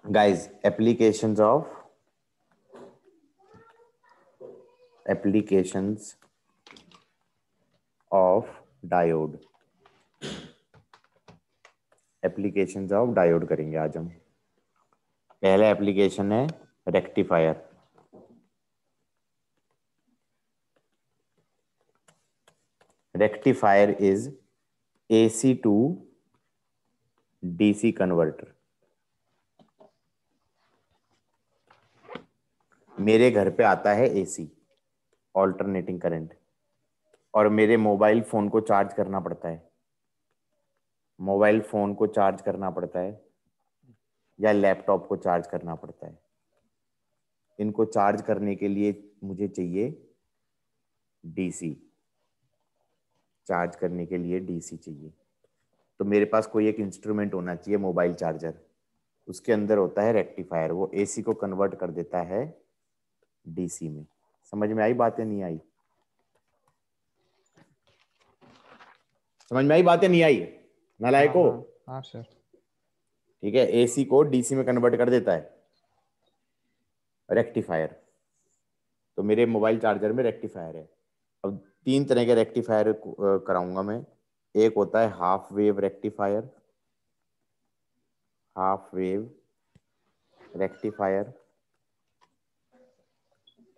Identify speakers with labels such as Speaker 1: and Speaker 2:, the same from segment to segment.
Speaker 1: guys, applications of diode करेंगे आज हम। पहला एप्लीकेशन है rectifier. Rectifier is AC to DC converter. मेरे घर पे आता है AC, ऑल्टरनेटिंग करंट, और मेरे मोबाइल फोन को चार्ज करना पड़ता है। या लैपटॉप को चार्ज करना पड़ता है। इनको चार्ज करने के लिए मुझे चाहिए DC। चाहिए तो मेरे पास कोई एक इंस्ट्रूमेंट होना चाहिए, मोबाइल चार्जर। उसके अंदर होता है रेक्टिफायर, वो AC को कन्वर्ट कर देता है DC में। समझ में आई बात या नहीं आई? नालायको।
Speaker 2: हाँ सर।
Speaker 1: ठीक है, AC को DC में कन्वर्ट कर देता है रेक्टिफायर। तो मेरे मोबाइल चार्जर में रेक्टिफायर है। अब 3 तरह के रेक्टिफायर कराऊंगा मैं। एक होता है हाफ वेव रेक्टिफायर,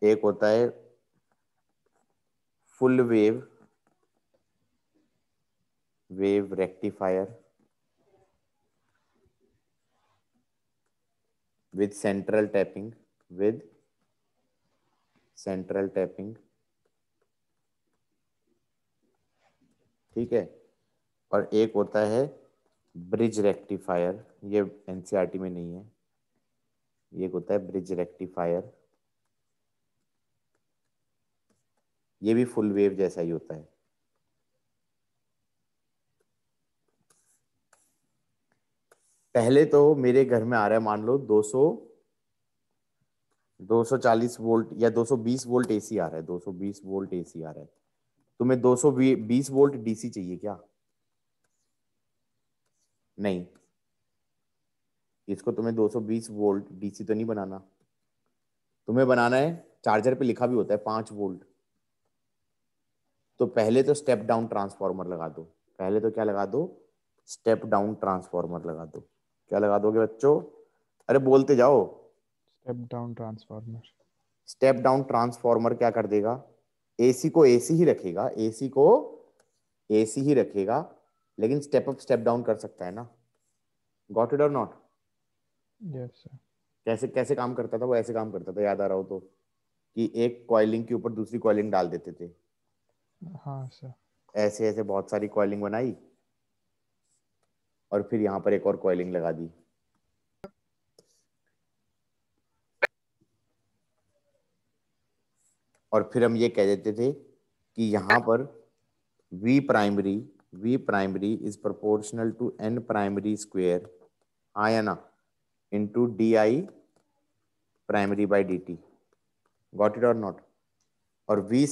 Speaker 1: एक होता है full wave rectifier with central tapping. ठीक है, और एक होता है ब्रिज रेक्टिफायर, ये NCERT में नहीं है। एक होता है ब्रिज रेक्टिफायर, ये भी फुल वेव जैसा ही होता है। पहले तो मेरे घर में आ रहा है, मान लो 240 वोल्ट या 220 वोल्ट AC आ रहा है, 220 वोल्ट AC आ रहा है। तुम्हें 220 वोल्ट DC चाहिए क्या? नहीं, इसको तुम्हें 220 वोल्ट DC तो नहीं बनाना। तुम्हें बनाना है, चार्जर पे लिखा भी होता है 5 वोल्ट। तो पहले तो स्टेप डाउन ट्रांसफार्मर लगा दो। स्टेप डाउन ट्रांसफार्मर लगा दो। क्या लगा दोगे बच्चों? अरे बोलते जाओ। स्टेप डाउन ट्रांसफार्मर क्या कर देगा? AC को AC ही रखेगा, लेकिन स्टेप अप स्टेप डाउन कर सकता है ना। गॉट इट और नॉट?
Speaker 2: Yes sir.
Speaker 1: कैसे कैसे काम करता था वो? ऐसे काम करता था, याद आ रहा हो तो, कि एक कॉइलिंग के ऊपर दूसरी कॉइलिंग डाल देते थे।
Speaker 2: हाँ सर।
Speaker 1: ऐसे ऐसे बहुत सारी कॉइलिंग बनाई, और फिर यहाँ पर एक और कॉइलिंग लगा दी। और फिर हम ये कह देते थे कि यहाँ पर V primary is proportional to N primary square, हाँ या ना, into DI primary by DT। Got it और नॉट? और V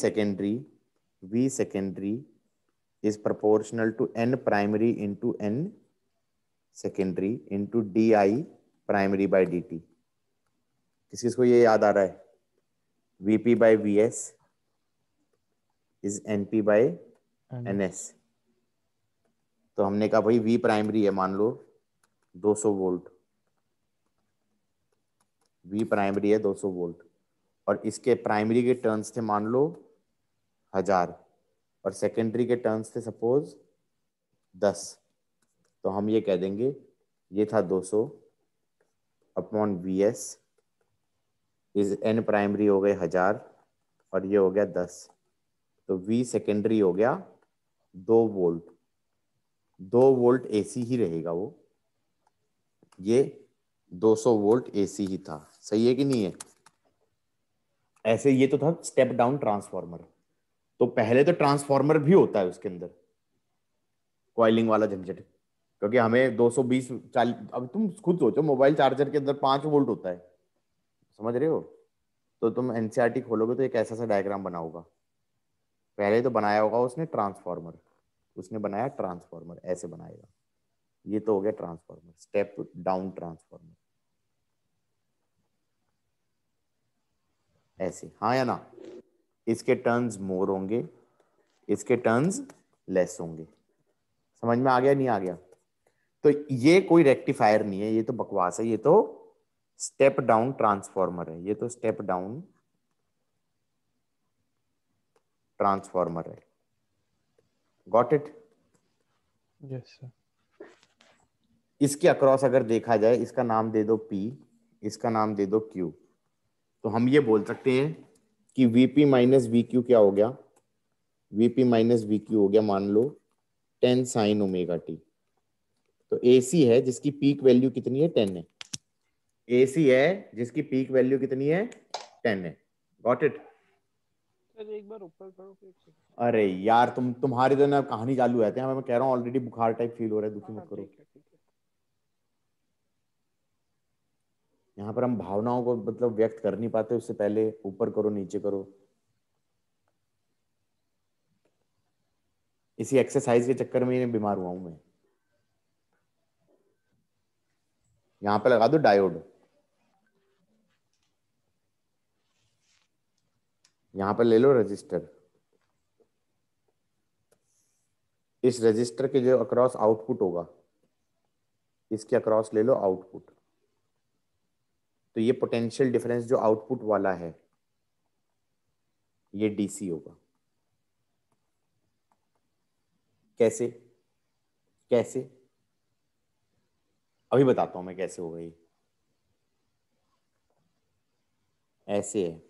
Speaker 1: secondary is proportional to N primary into N secondary into DI primary by DT। किसको ये याद आ रहा है? VP by VS is NP by NS। तो हमने कहा भाई V प्राइमरी है, मान लो 200 वोल्ट, और इसके प्राइमरी के टर्न्स थे मान लो 1000, और सेकेंडरी के टर्न्स थे सपोज 10। तो हम ये कह देंगे ये था 200 upon VS is N primary हो गए 1000, और ये हो गया 10। तो V सेकेंडरी हो गया 2 वोल्ट। 2 वोल्ट AC ही रहेगा वो, ये 200 वोल्ट AC ही था। सही है कि नहीं है? ऐसे ये तो था स्टेप डाउन ट्रांसफार्मर। तो पहले तो ट्रांसफार्मर भी होता है उसके अंदर, कॉइलिंग वाला झंझट, क्योंकि हमें 220 40, अब तुम खुद सोचो मोबाइल चार्जर के अंदर 5 वोल्ट होता है, समझ रहे हो? तो तुम NCERT खोलोगे तो एक ऐसा सा डायग्राम बना होगा। पहले तो बनाया होगा उसने ट्रांसफार्मर, ऐसे बनाएगा। ये तो हो गया ट्रांसफार्मर, स्टेप डाउन ट्रांसफार्मर। ऐसे, हाँ या ना? इसके टर्न्स मोर होंगे, इसके टर्न्स लेस होंगे। समझ में आ गया नहीं आ गया? तो ये कोई रेक्टिफायर नहीं है, ये तो बकवास है, ये तो स्टेप डाउन ट्रांसफॉर्मर है, ये तो स्टेप डाउन ट्रांसफॉर्मर है। Got it?
Speaker 2: Yes, sir.
Speaker 1: इसके अक्रॉस अगर देखा जाए, इसका नाम दे दो P, इसका नाम दे दो Q, तो हम ये बोल सकते हैं कि Vp माइनस वी क्यू क्या हो गया? Vp माइनस वी क्यू हो गया, मान लो 10 साइन ओमेगा टी। तो AC है जिसकी पीक वैल्यू कितनी है? 10 है। AC है जिसकी पीक वैल्यू कितनी है? 10 है। Got it?
Speaker 2: सर एक बार ऊपर करो फिर से।
Speaker 1: अरे यार, तुम्हारी तो ना कहानी चालू रहते हैं, मैं कह रहा हूँ ऑलरेडी बुखार टाइप फील हो रहा है, दुखी
Speaker 2: हाँ
Speaker 1: मत
Speaker 2: हाँ
Speaker 1: करो।
Speaker 2: ठीक है ठीक है।
Speaker 1: यहाँ पर हम भावनाओं को मतलब व्यक्त कर नहीं पाते, उससे पहले ऊपर करो नीचे करो। इसी एक्सरसाइज के चक्कर में बीमार हुआ हूं मैं। यहाँ पे लगा दो डायोड, यहाँ पर ले लो रजिस्टर, इस रजिस्टर के जो अक्रॉस आउटपुट होगा, इसके अक्रॉस ले लो आउटपुट। तो ये पोटेंशियल डिफरेंस जो आउटपुट वाला है, ये डीसी होगा। कैसे? कैसे? अभी बताता हूं मैं कैसे होगा ये। ऐसे है,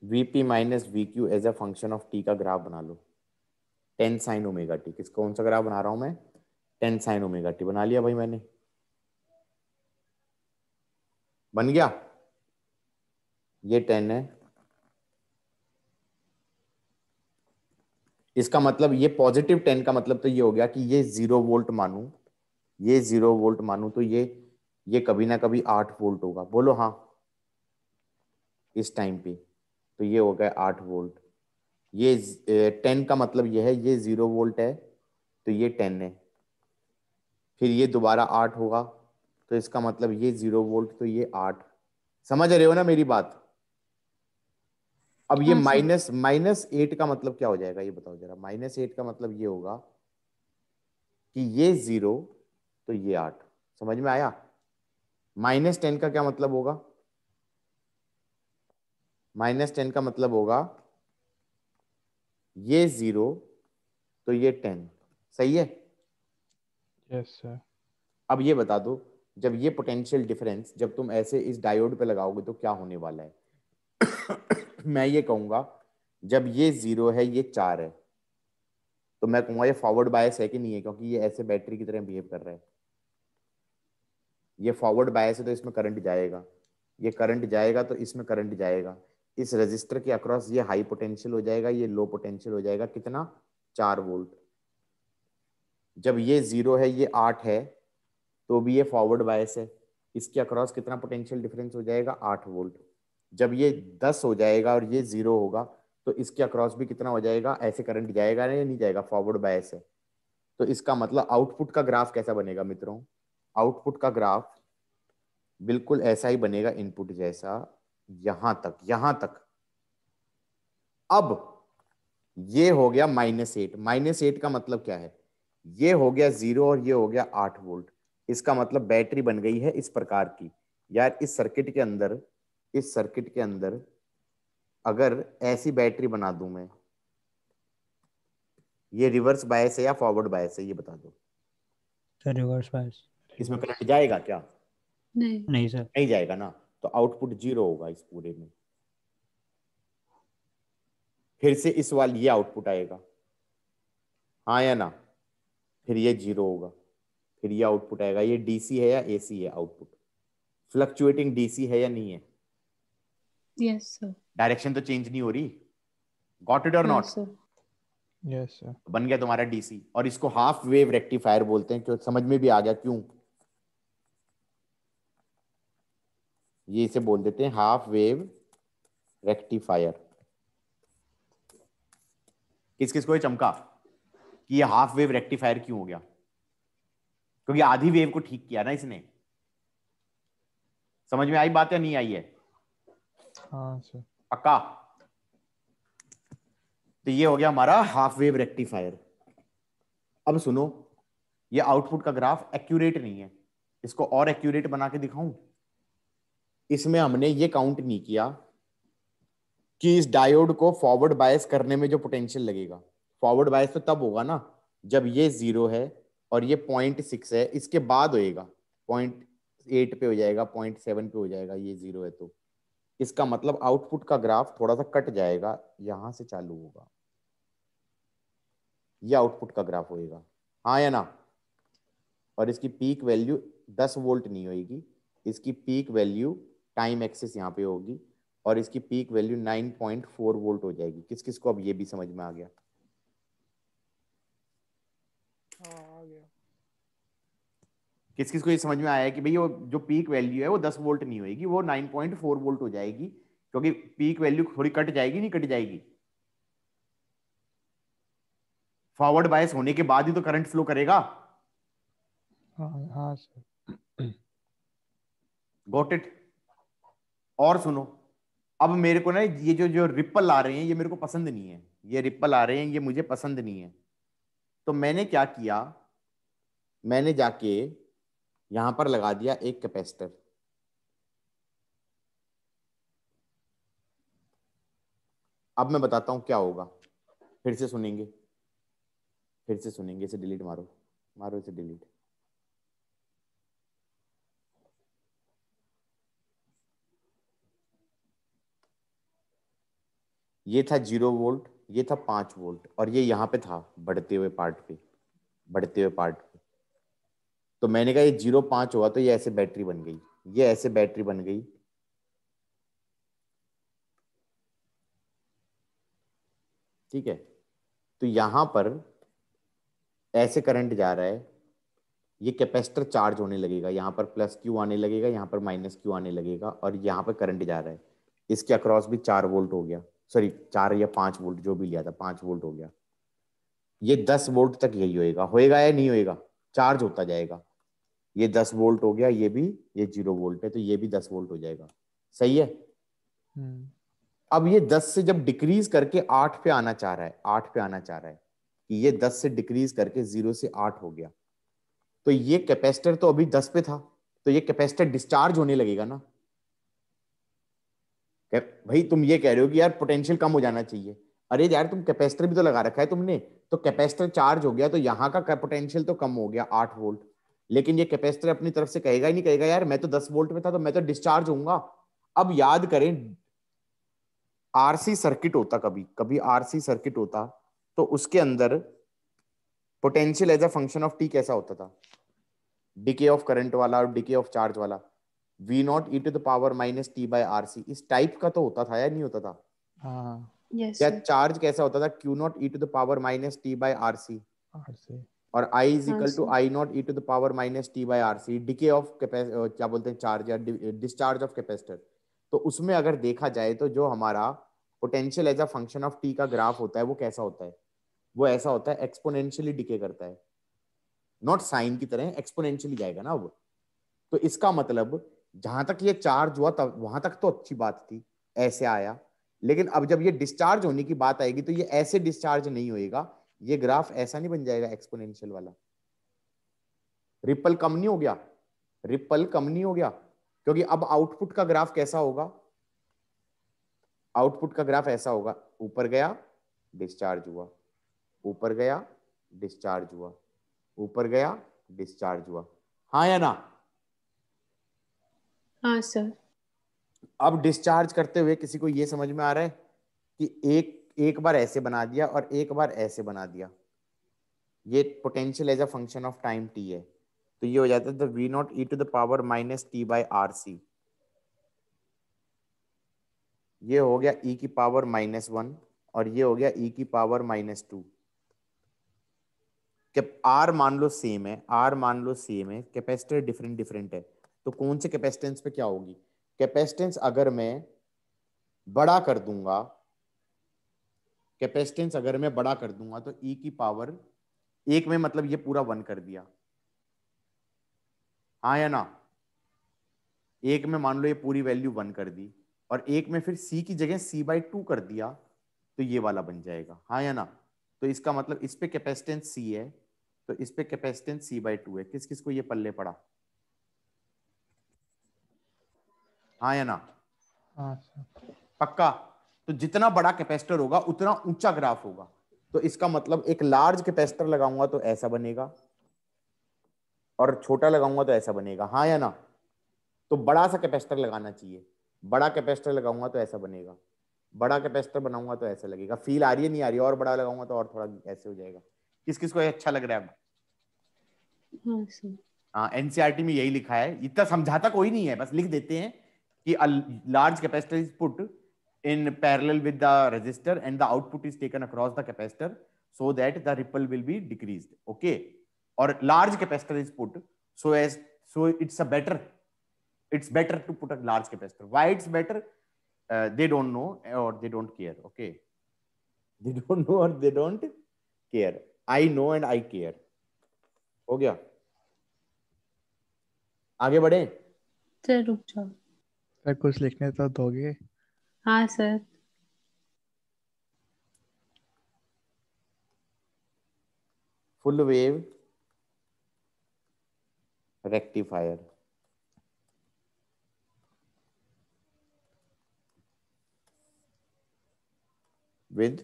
Speaker 1: Vp minus V Q as a function of T का ग्राफ बना लो। 10 साइन ओमेगा टी, किस कौन सा ग्राफ बना रहा हूं मैं? 10 साइन ओमेगा टी बना लिया भाई मैंने। बन गया? ये 10 है, इसका मतलब ये पॉजिटिव 10 का मतलब तो ये हो गया कि ये 0 वोल्ट मानू, ये 0 वोल्ट मानू, तो ये कभी ना कभी 8 वोल्ट होगा। बोलो हाँ। इस टाइम पे तो ये हो गया 8 वोल्ट। ये 10 का मतलब ये है, ये 0 वोल्ट है तो ये 10 है। फिर ये दोबारा 8 होगा, तो इसका मतलब ये 0 वोल्ट तो ये 8। समझ रहे हो ना मेरी बात? अब ये
Speaker 3: हाँ सर।
Speaker 1: माइनस माइनस 8 का मतलब क्या हो जाएगा, ये बताओ जरा। -8 का मतलब ये होगा कि ये 0 तो ये 8। समझ में आया? -10 का क्या मतलब होगा? -10 का मतलब होगा ये 0 तो ये 10। सही है?
Speaker 2: Yes, sir.
Speaker 1: अब ये बता दो, जब ये पोटेंशियल डिफरेंस जब तुम ऐसे इस डायोड पे लगाओगे तो क्या होने वाला है? मैं ये कहूंगा, जब ये 0 है ये 4 है, तो मैं कहूंगा ये फॉरवर्ड बायस है कि नहीं है, क्योंकि ये ऐसे बैटरी की तरह बिहेव कर रहा है। ये फॉरवर्ड बायस है तो इसमें करंट जाएगा, ये करंट जाएगा तो इसमें करंट जाएगा। इस रजिस्टर के अक्रॉस ये हाई पोटेंशियल हो जाएगा, ये लो पोटेंशियल हो जाएगा। कितना? 4 वोल्ट। जब ये 0 है ये 8 है, तो भी ये फॉरवर्ड बायस है। इसके अक्रॉस कितना पोटेंशियल डिफरेंस हो जाएगा? 8 वोल्ट। जब ये 10 हो जाएगा और ये 0 होगा, तो इसके अक्रॉस भी कितना हो जाएगा? ऐसे करंट जाएगा या नहीं जाएगा? फॉरवर्ड बायस है। तो इसका मतलब आउटपुट का ग्राफ कैसा बनेगा मित्रों? आउटपुट का ग्राफ बिल्कुल ऐसा ही बनेगा इनपुट जैसा, यहां तक, यहां तक। अब ये हो गया -8। -8 का मतलब क्या है? ये हो गया 0 और ये हो गया 8 वोल्ट। इसका मतलब बैटरी बन गई है इस प्रकार की। यार इस सर्किट के अंदर, इस सर्किट के अंदर अगर ऐसी बैटरी बना दूं मैं, ये रिवर्स बायस है या फॉरवर्ड बायस है, ये बता दो।
Speaker 4: Sir reverse bias.
Speaker 1: इसमें
Speaker 2: Reverse.
Speaker 1: करंट जाएगा क्या?
Speaker 3: नहीं।
Speaker 4: नहीं सर।
Speaker 1: नहीं जाएगा ना, तो आउटपुट 0 होगा इस पूरे में। फिर से इस वाली ये आउटपुट आएगा, हाँ या ना? फिर ये 0 होगा, फिर ये आउटपुट आएगा। ये डीसी है या एसी है आउटपुट? फ्लक्चुएटिंग डीसी है या नहीं है?
Speaker 3: Yes sir.
Speaker 1: डायरेक्शन तो चेंज नहीं हो रही। गॉट इट और
Speaker 3: हाँ
Speaker 1: नॉट?
Speaker 3: सर।
Speaker 2: Yes, sir.
Speaker 1: बन गया तुम्हारा डीसी। और इसको हाफ वेव रेक्टिफायर बोलते हैं। क्यों? समझ में भी आ गया क्यों? ये इसे बोल देते हैं हाफ वेव रेक्टिफायर। किस किस को ये चमका कि ये हाफ वेव रेक्टिफायर क्यों हो गया? क्योंकि आधी वेव को ठीक किया ना इसने। समझ में आई बात या नहीं आई है?
Speaker 2: हाँ सर।
Speaker 1: पक्का? तो ये हो गया हमारा हाफ वेव रेक्टिफायर। अब सुनो, ये आउटपुट का ग्राफ एक्यूरेट नहीं है, इसको और एक्यूरेट बना के दिखाऊं। इसमें हमने ये काउंट नहीं किया कि इस डायोड को फॉरवर्ड बायस करने में जो पोटेंशियल लगेगा। फॉरवर्ड बायस तो तब होगा ना जब ये 0 है और ये 0.6 है, इसके बाद होएगा 0.8 पे हो जाएगा, 0.7 पे हो जाएगा, ये 0 है तो इसका मतलब आउटपुट का ग्राफ थोड़ा सा कट जाएगा, यहां से चालू होगा, ये आउटपुट का ग्राफ होएगा, हाँ या ना? और इसकी पीक वैल्यू 10 वोल्ट नहीं होगी, इसकी पीक वैल्यू टाइम एक्सिस यहाँ पे होगी और इसकी पीक वैल्यू 9.4 वोल्ट हो जाएगी। किस किस को अब ये भी समझ में आ गया?
Speaker 2: हाँ आ गया।
Speaker 1: किस किस को ये समझ में आया है कि भाई वो जो पीक वैल्यू है वो 10 वोल्ट नहीं होगी, वो 9.4 वोल्ट हो जाएगी, क्योंकि पीक वैल्यू थोड़ी कट जाएगी, नहीं कट जाएगी? फॉरवर्ड बायस होने के बाद ही तो करंट फ्लो करेगा।
Speaker 2: हाँ हाँ सर।
Speaker 1: Got it? और सुनो, अब मेरे को ना ये जो जो रिपल आ रहे हैं ये मेरे को पसंद नहीं है, ये रिपल आ रहे हैं ये मुझे पसंद नहीं है। तो मैंने क्या किया, मैंने जाके यहां पर लगा दिया एक कैपेसिटर। अब मैं बताता हूं क्या होगा, फिर से सुनेंगे, फिर से सुनेंगे। इसे डिलीट मारो, मारो इसे डिलीट। ये था 0 वोल्ट, ये था 5 वोल्ट और ये यहां पे था बढ़ते हुए पार्ट पे, बढ़ते हुए पार्ट पे। तो मैंने कहा ये 0.5 हुआ तो ये ऐसे बैटरी बन गई, ये ऐसे बैटरी बन गई। ठीक है, तो यहां पर ऐसे करंट जा रहा है, ये कैपेसिटर चार्ज होने लगेगा, यहाँ पर प्लस क्यू आने लगेगा, यहाँ पर माइनस क्यू आने लगेगा और यहाँ पर करंट जा रहा है। इसके अक्रॉस भी 4 वोल्ट हो गया, सॉरी 4 या 5 वोल्ट जो भी लिया था, 5 वोल्ट हो गया। ये 10 वोल्ट तक यही होएगा, होएगा या नहीं होएगा? चार्ज होता जाएगा। ये 10 वोल्ट हो गया, ये भी, ये 0 वोल्ट है तो ये भी 10 वोल्ट हो जाएगा। सही है? अब ये 10 से जब डिक्रीज करके 8 पे आना चाह रहा है, 8 पे आना चाह रहा है कि ये 10 से डिक्रीज करके 0 से 8 हो गया, तो ये कैपेसिटर तो अभी 10 पे था, तो ये कैपेसिटर डिस्चार्ज होने लगेगा ना। भाई तुम ये कह रहे हो कि यार पोटेंशियल कम हो जाना चाहिए, अरे यार तुम कैपेसिटर भी तो लगा रखा है तुमने, तो कैपेसिटर चार्ज हो गया तो यहाँ का पोटेंशियल तो कम हो गया 8 वोल्ट, लेकिन ये कैपेसिटर अपनी तरफ से कहेगा ही नहीं, कहेगा यार मैं तो 10 वोल्ट में था तो मैं तो डिस्चार्ज होऊंगा। अब याद करें, आरसी सर्किट होता, कभी कभी आरसी सर्किट होता तो उसके अंदर potential as a function of T कैसा होता था? डिके ऑफ करंट वाला और डिके ऑफ चार्ज वाला, V naught e to the power minus T by R C, इस टाइप का तो होता था या नहीं होता था?
Speaker 2: हाँ
Speaker 3: Yes,
Speaker 1: या
Speaker 3: sir.
Speaker 1: चार्ज कैसा होता था? Q naught e to the power minus T by R C,
Speaker 2: R से।
Speaker 1: और आई इज
Speaker 3: हाँ
Speaker 1: equal to
Speaker 3: sir.
Speaker 1: I naught e to the power minus T by R C, decay of क्या बोलते हैं, charge या discharge of capacitor. तो उसमें अगर देखा जाए तो जो हमारा potential as a function of T का ग्राफ होता है वो कैसा होता है? वो ऐसा होता है, एक्सपोनेंशियली डिके करता है, नॉट साइन की तरह, एक्सपोनेंशियली जाएगा ना अब। तो इसका मतलब जहां तक ये चार्ज हुआ तब वहां तक तो अच्छी बात थी, ऐसे आया, लेकिन अब जब ये डिस्चार्ज होने की बात आएगी तो ये ऐसे डिस्चार्ज नहीं होएगा, ये ग्राफ ऐसा नहीं बन जाएगा एक्सपोनेंशियल वाला। रिपल कम नहीं हो गया? रिपल कम नहीं हो गया, क्योंकि अब आउटपुट का ग्राफ कैसा होगा? आउटपुट का ग्राफ ऐसा होगा, ऊपर गया डिस्चार्ज हुआ, ऊपर गया डिस्चार्ज हुआ, ऊपर गया डिस्चार्ज हुआ, हाँ या ना?
Speaker 3: हाँ sir.
Speaker 1: अब डिस्चार्ज करते हुए किसी को यह समझ में आ रहा है कि एक बार ऐसे बना दिया और एक बार ऐसे बना दिया, ये potential as a function of time T है, तो ये हो जाता है the V naught e to the power minus T by R C, ये हो गया ई की पावर -1 और ये हो गया ई की पावर -2। आर मान लो सेम है, आर मान लो सेम है, कैपेसिटर डिफरेंट डिफरेंट है, तो कौन से कैपेसिटेंस पे क्या होगी? कैपेसिटेंस अगर मैं बड़ा कर दूंगा, कैपेसिटेंस अगर मैं बड़ा कर दूंगा तो ई की पावर 1 में, मतलब ये पूरा 1 कर दिया, हाँ या ना? एक में मान लो ये पूरी वैल्यू 1 कर दी, और एक में फिर c की जगह c/2 कर दिया, तो ये वाला बन जाएगा, हाँ या ना। तो इसका मतलब इस पे कैपेसिटेंस c है, तो इस पे कैपेसिटेंस c/2 है। किस किस को ये पल्ले पड़ा, हाँ या ना?
Speaker 2: हाँ सर।
Speaker 1: पक्का? तो जितना बड़ा कैपेसिटर होगा उतना ऊंचा ग्राफ होगा। तो इसका मतलब एक लार्ज कैपेसिटर लगाऊंगा तो ऐसा बनेगा, और छोटा लगाऊंगा तो ऐसा बनेगा, हाँ या ना? तो बड़ा सा कैपेसिटर लगाना चाहिए, बड़ा कैपेसिटर लगाऊंगा तो ऐसा बनेगा, बड़ा कैपेसिटर बनाऊंगा तो ऐसा लगेगा। फील आ रही है नहीं आ रही है? और बड़ा लगाऊंगा तो और थोड़ा ऐसे हो जाएगा। किस किस को ये अच्छा लग रहा है?
Speaker 3: हाँ सर।
Speaker 1: हाँ, एनसीईआरटी में यही लिखा है, इतना समझाता कोई नहीं है, बस लिख देते हैं कि large capacitor is put in parallel with the resistor and the output is taken across the capacitor so that the ripple will be decreased, okay? Or large capacitor is put so it's better to put a large capacitor. Why it's better? They don't know or they don't care, okay? They don't know or they don't care. I know and I care. हो गया? आगे बढ़े?
Speaker 3: Sir रुक जाओ।
Speaker 2: Sir कुछ लिखने तो दोगे?
Speaker 3: हाँ sir.
Speaker 1: Full wave rectifier with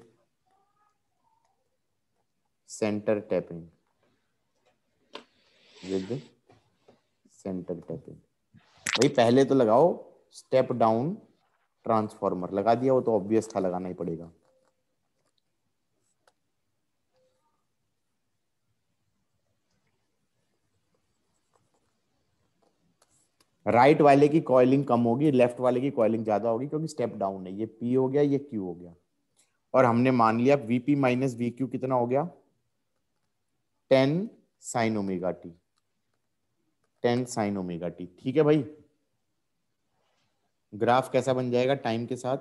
Speaker 1: center tapping, with center tapping। भाई पहले तो लगाओ स्टेप डाउन ट्रांसफॉर्मर, लगा दिया, वो तो ऑब्वियस था, लगाना ही पड़ेगा। राइट वाले की कॉइलिंग कम होगी, लेफ्ट वाले की कॉइलिंग ज्यादा होगी, क्योंकि स्टेप डाउन है। ये पी हो गया, ये क्यू हो गया, और हमने मान लिया वीपी माइनस वी क्यू कितना हो गया, 10 sine omega T, 10 sine omega T. ठीक है भाई? ग्राफ कैसा बन जाएगा टाइम के साथ?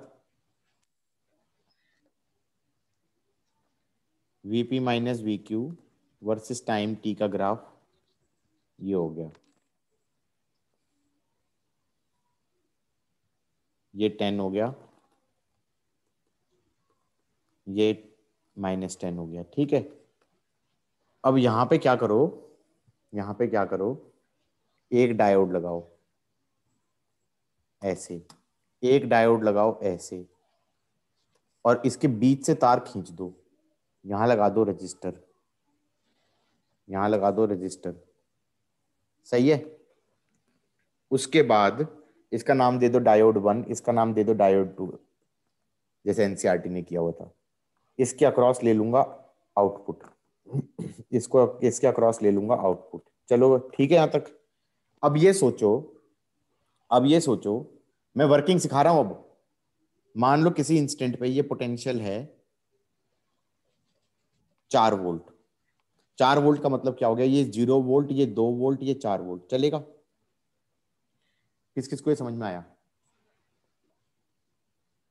Speaker 1: VP minus V Q versus time T का ग्राफ ये हो गया, ये 10 हो गया, ये -10 हो गया। ठीक है, अब यहां पे क्या करो, यहां पे क्या करो, एक डायोड लगाओ ऐसे, एक डायोड लगाओ ऐसे, और इसके बीच से तार खींच दो, यहां लगा दो रजिस्टर, यहां लगा दो रजिस्टर। सही है? उसके बाद इसका नाम दे दो डायोड 1, इसका नाम दे दो डायोड 2, जैसे एनसीईआरटी ने किया हुआ था। इसके अक्रॉस ले लूंगा आउटपुट, इसको इसके अक्रॉस ले लूंगा आउटपुट। चलो ठीक है यहां तक? अब ये सोचो, अब ये सोचो, मैं वर्किंग सिखा रहा हूं। अब मान लो किसी इंस्टेंट पे ये पोटेंशियल है 4 वोल्ट। 4 वोल्ट का मतलब क्या हो गया, ये 0 वोल्ट, ये 2 वोल्ट, ये 4 वोल्ट। चलेगा? किस किस को ये समझ में आया?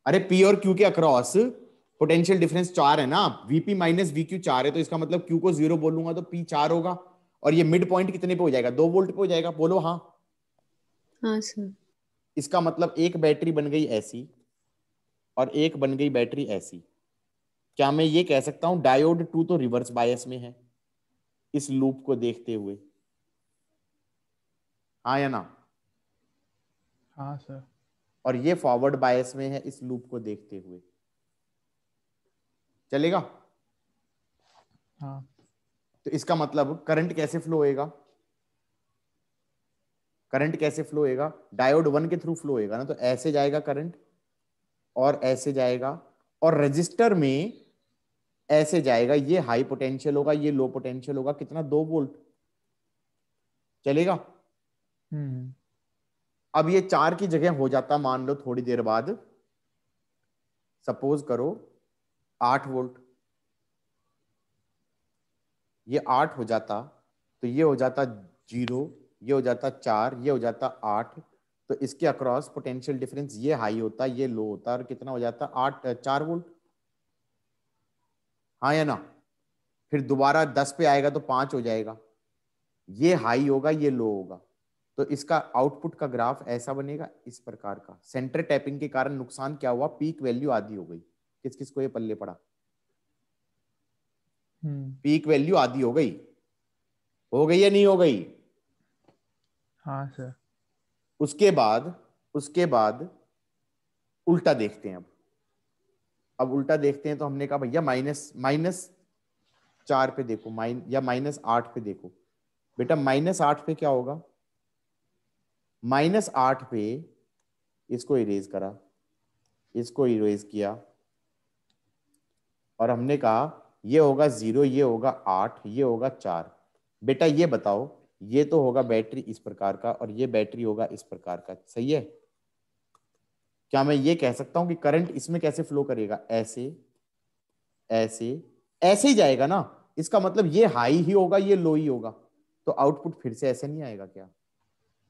Speaker 1: अरे पी और क्यू के अक्रॉस पोटेंशियल डिफरेंस 4 है ना, वीपी माइनस वी क्यू 4 है, तो इसका मतलब क्यू को 0 बोलूंगा तो पी 4 होगा, और ये मिड पॉइंट कितने पे हो जाएगा, 2 वोल्ट पे हो जाएगा। बोलो हाँ।
Speaker 3: हाँ सर।
Speaker 1: इसका मतलब एक बैटरी बन गई ऐसी और एक बन गई बैटरी ऐसी। क्या मैं ये कह सकता हूं डायोड 2 तो रिवर्स बायस में है इस लूप को देखते हुए, हाँ या ना?
Speaker 2: हाँ सर।
Speaker 1: और ये फॉरवर्ड बायस में है इस लूप को देखते हुए। चलेगा?
Speaker 2: हाँ।
Speaker 1: तो इसका मतलब करंट कैसे फ्लो होएगा, करंट कैसे फ्लो होएगा, डायोड 1 के थ्रू फ्लो होएगा ना, तो ऐसे जाएगा करंट और ऐसे जाएगा, और रजिस्टर में ऐसे जाएगा। ये हाई पोटेंशियल होगा, ये लो पोटेंशियल होगा, कितना, 2 वोल्ट। चलेगा?
Speaker 2: हम्म।
Speaker 1: अब ये 4 की जगह हो जाता, मान लो थोड़ी देर बाद, सपोज करो 8 वोल्ट, ये 8 हो जाता, तो ये हो जाता 0, ये हो जाता 4, ये हो जाता 8। तो इसके अक्रॉस पोटेंशियल डिफरेंस ये हाई होता, ये लो होता, और कितना हो जाता, 4 वोल्ट, हाँ या ना? फिर दोबारा 10 पे आएगा तो 5 हो जाएगा, ये हाई होगा, ये लो होगा, तो इसका आउटपुट का ग्राफ ऐसा बनेगा, इस प्रकार का। सेंटर टैपिंग के कारण नुकसान क्या हुआ, पीक वैल्यू आधी हो गई। किस किस को ये पल्ले पड़ा, पीक वैल्यू आधी हो गई या नहीं हो गई?
Speaker 2: हाँ सर।
Speaker 1: उसके बाद उल्टा देखते हैं। अब उल्टा देखते हैं तो हमने कहा भैया -4 पे देखो, या -8 पे देखो। बेटा -8 पे क्या होगा, -8 पे इसको इरेज करा, इसको इरेज किया, और हमने कहा ये होगा 0, ये होगा 8, ये होगा 4। बेटा ये बताओ, ये तो होगा बैटरी इस प्रकार का और ये बैटरी होगा इस प्रकार का, सही है? क्या मैं ये कह सकता हूं कि करंट इसमें कैसे फ्लो करेगा, ऐसे ऐसे ऐसे ही जाएगा ना? इसका मतलब ये हाई ही होगा, ये लो ही होगा, तो आउटपुट फिर से ऐसे नहीं आएगा क्या?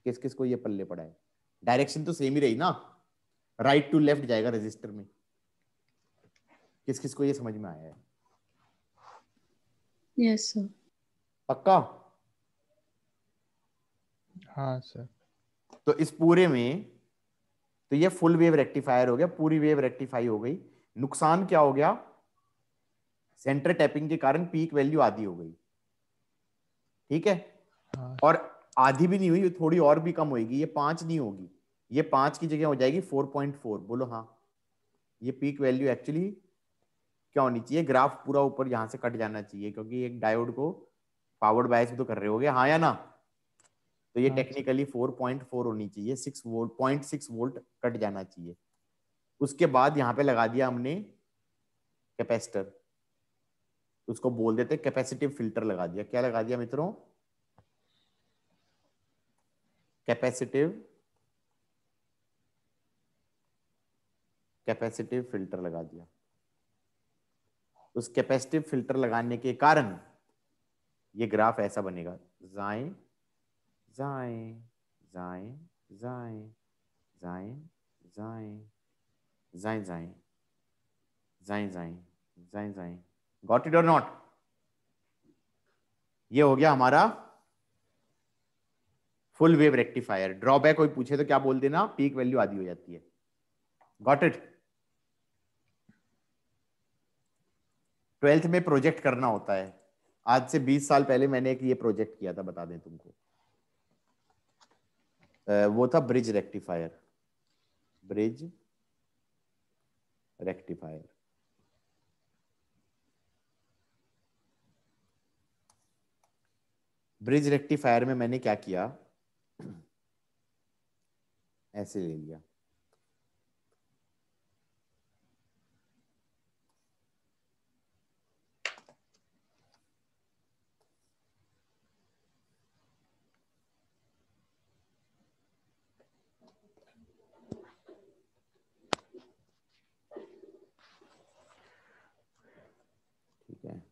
Speaker 1: किस किस को ये पल्ले पड़ा है? डायरेक्शन तो सेम ही रही ना, राइट टू लेफ्ट जाएगा रजिस्टर में। किस किस को ये समझ में आया है?
Speaker 3: Yes sir.
Speaker 1: पक्का?
Speaker 2: हाँ सर।
Speaker 1: तो इस पूरे में तो ये फुल वेव रेक्टिफायर हो गया, पूरी वेव रेक्टिफाई हो गई। नुकसान क्या हो गया, सेंटर टैपिंग के कारण पीक वैल्यू आधी हो गई, ठीक है?
Speaker 2: हाँ
Speaker 1: और आधी भी नहीं हुई, थोड़ी और भी कम होगी, ये 5 नहीं होगी, ये 5 की जगह हो जाएगी 4.4। बोलो हाँ। ये पीक वैल्यू एक्चुअली क्या होनी चाहिए, ग्राफ पूरा ऊपर यहां से कट जाना चाहिए, क्योंकि एक डायोड को पावर्ड बायस भी तो कर रहे होगे, हाँ या ना? तो ये
Speaker 2: हाँ
Speaker 1: टेक्निकली 4.4 होनी चाहिए, 6 वोल्ट 0.6 वोल्ट कट जाना चाहिए। उसके बाद यहाँ पे लगा दिया हमने कैपेसिटर, उसको बोल देते कैपेसिटिव फिल्टर लगा दिया। क्या लगा दिया मित्रों? कैपेसिटिव फिल्टर लगा दिया। उस कैपेसिटिव फिल्टर लगाने के कारण ये ग्राफ ऐसा बनेगा, जाएं जाएं जाएं जाएं जाएं जाएं जाएं जाएं जाएं जाएं जाएं जाएं। गॉट इट और नॉट? ये हो गया हमारा फुल वेव रेक्टिफायर। ड्रॉबैक कोई पूछे तो क्या बोल देना, पीक वैल्यू आधी हो जाती है। Got it? 12th में प्रोजेक्ट करना होता है। आज से 20 साल पहले मैंने एक ये प्रोजेक्ट किया था, बता दें तुमको। वो था bridge rectifier. Bridge rectifier. Bridge rectifier में मैंने क्या किया, ऐसे ले लिया, ठीक है?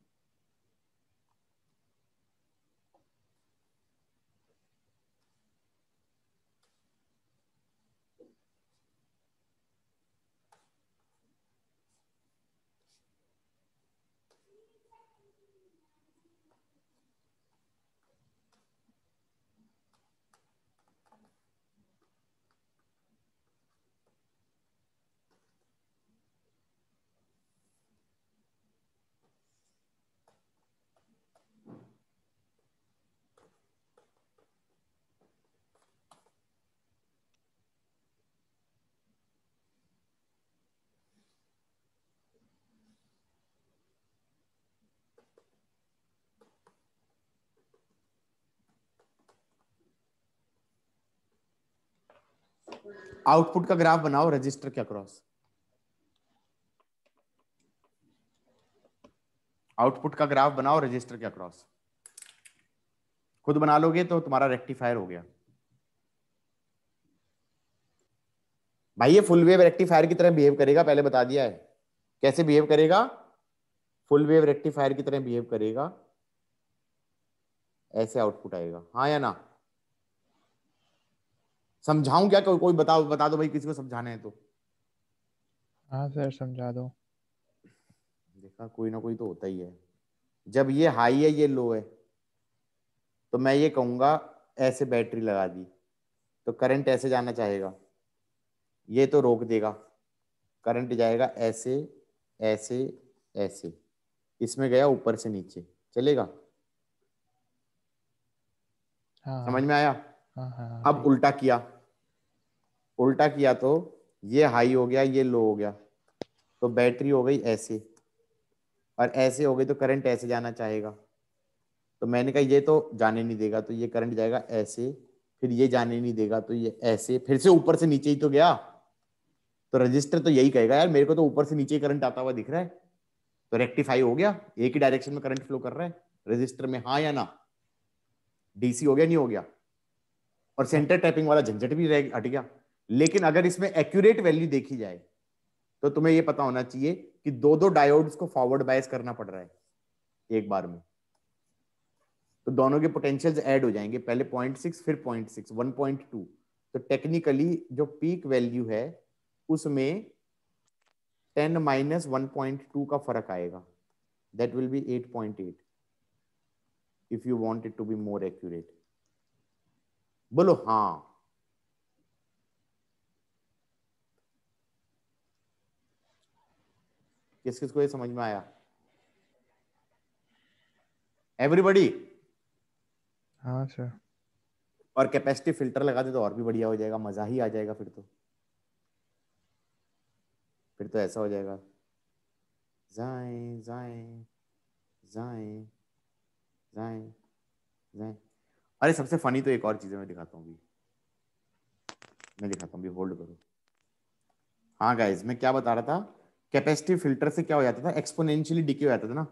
Speaker 1: आउटपुट का ग्राफ बनाओ रजिस्टर के अक्रॉस। आउटपुट का ग्राफ बनाओ रजिस्टर के अक्रॉस। खुद बना लोगे तो तुम्हारा रेक्टिफायर हो गया भाई। ये फुल वेव रेक्टिफायर की तरह बिहेव करेगा, पहले बता दिया है। कैसे बिहेव करेगा? फुल वेव रेक्टिफायर की तरह बिहेव करेगा, ऐसे आउटपुट आएगा, हाँ या ना? समझाऊं क्या? कोई बता दो भाई, किसी को समझाना है तो।
Speaker 2: हाँ सर, समझा दो।
Speaker 1: देखा, कोई ना कोई तो होता ही है। जब ये हाई है ये लो है, तो मैं ये कहूंगा ऐसे बैटरी लगा दी, तो करंट ऐसे जाना चाहेगा, ये तो रोक देगा, करंट जाएगा ऐसे ऐसे ऐसे, इसमें गया ऊपर से नीचे, चलेगा?
Speaker 2: हाँ
Speaker 1: समझ
Speaker 2: हाँ
Speaker 1: में आया?
Speaker 2: हाँ हाँ
Speaker 1: अब
Speaker 2: ठीक।
Speaker 1: उल्टा किया, उल्टा किया तो ये हाई हो गया, ये लो हो गया, तो बैटरी हो गई ऐसे, और ऐसे हो गई तो करंट ऐसे जाना चाहेगा। तो मैंने कहा ये तो जाने नहीं देगा, तो ये करंट जाएगा ऐसे, फिर ये जाने नहीं देगा तो ये ऐसे, फिर से ऊपर से नीचे ही तो गया। तो रजिस्टर तो यही कहेगा यार मेरे को तो ऊपर से नीचे ही करंट आता हुआ दिख रहा है, तो रेक्टिफाई हो गया, एक ही डायरेक्शन में करंट फ्लो कर रहा है रजिस्टर में, हाँ या ना? डीसी हो गया नहीं हो गया? और
Speaker 2: हाँ
Speaker 1: सेंटर टैपिंग वाला झंझट भी हट गया। लेकिन अगर इसमें एक्यूरेट वैल्यू देखी जाए तो तुम्हें यह पता होना चाहिए कि दो दो डायोड्स को फॉरवर्ड बायस करना पड़ रहा है एक बार में, तो दोनों के पोटेंशियल्स ऐड हो जाएंगे, पहले 0.6 फिर 0.6 1.2। तो टेक्निकली जो पीक वैल्यू है उसमें 10 माइनस 1.2 का फर्क आएगा, that will be 8.8 if you want it to be more accurate. बोलो हाँ। किस किस को ये समझ में आया? एवरीबॉडी?
Speaker 2: हाँ सर।
Speaker 1: और कैपेसिटिव फिल्टर लगा दे तो और भी बढ़िया हो जाएगा, मजा ही आ जाएगा फिर तो ऐसा हो जाएगा, जाए जाए जाए जाए जाए। अरे सबसे फनी तो एक और चीज है, मैं दिखाता हूँ, मैं दिखाता हूँ, होल्ड करो। हाँ गाइज, मैं क्या बता रहा था, कैपेसिटिव फिल्टर से क्या हो जाता था, एक्सपोनेंशियली डिके हो जाता था ना।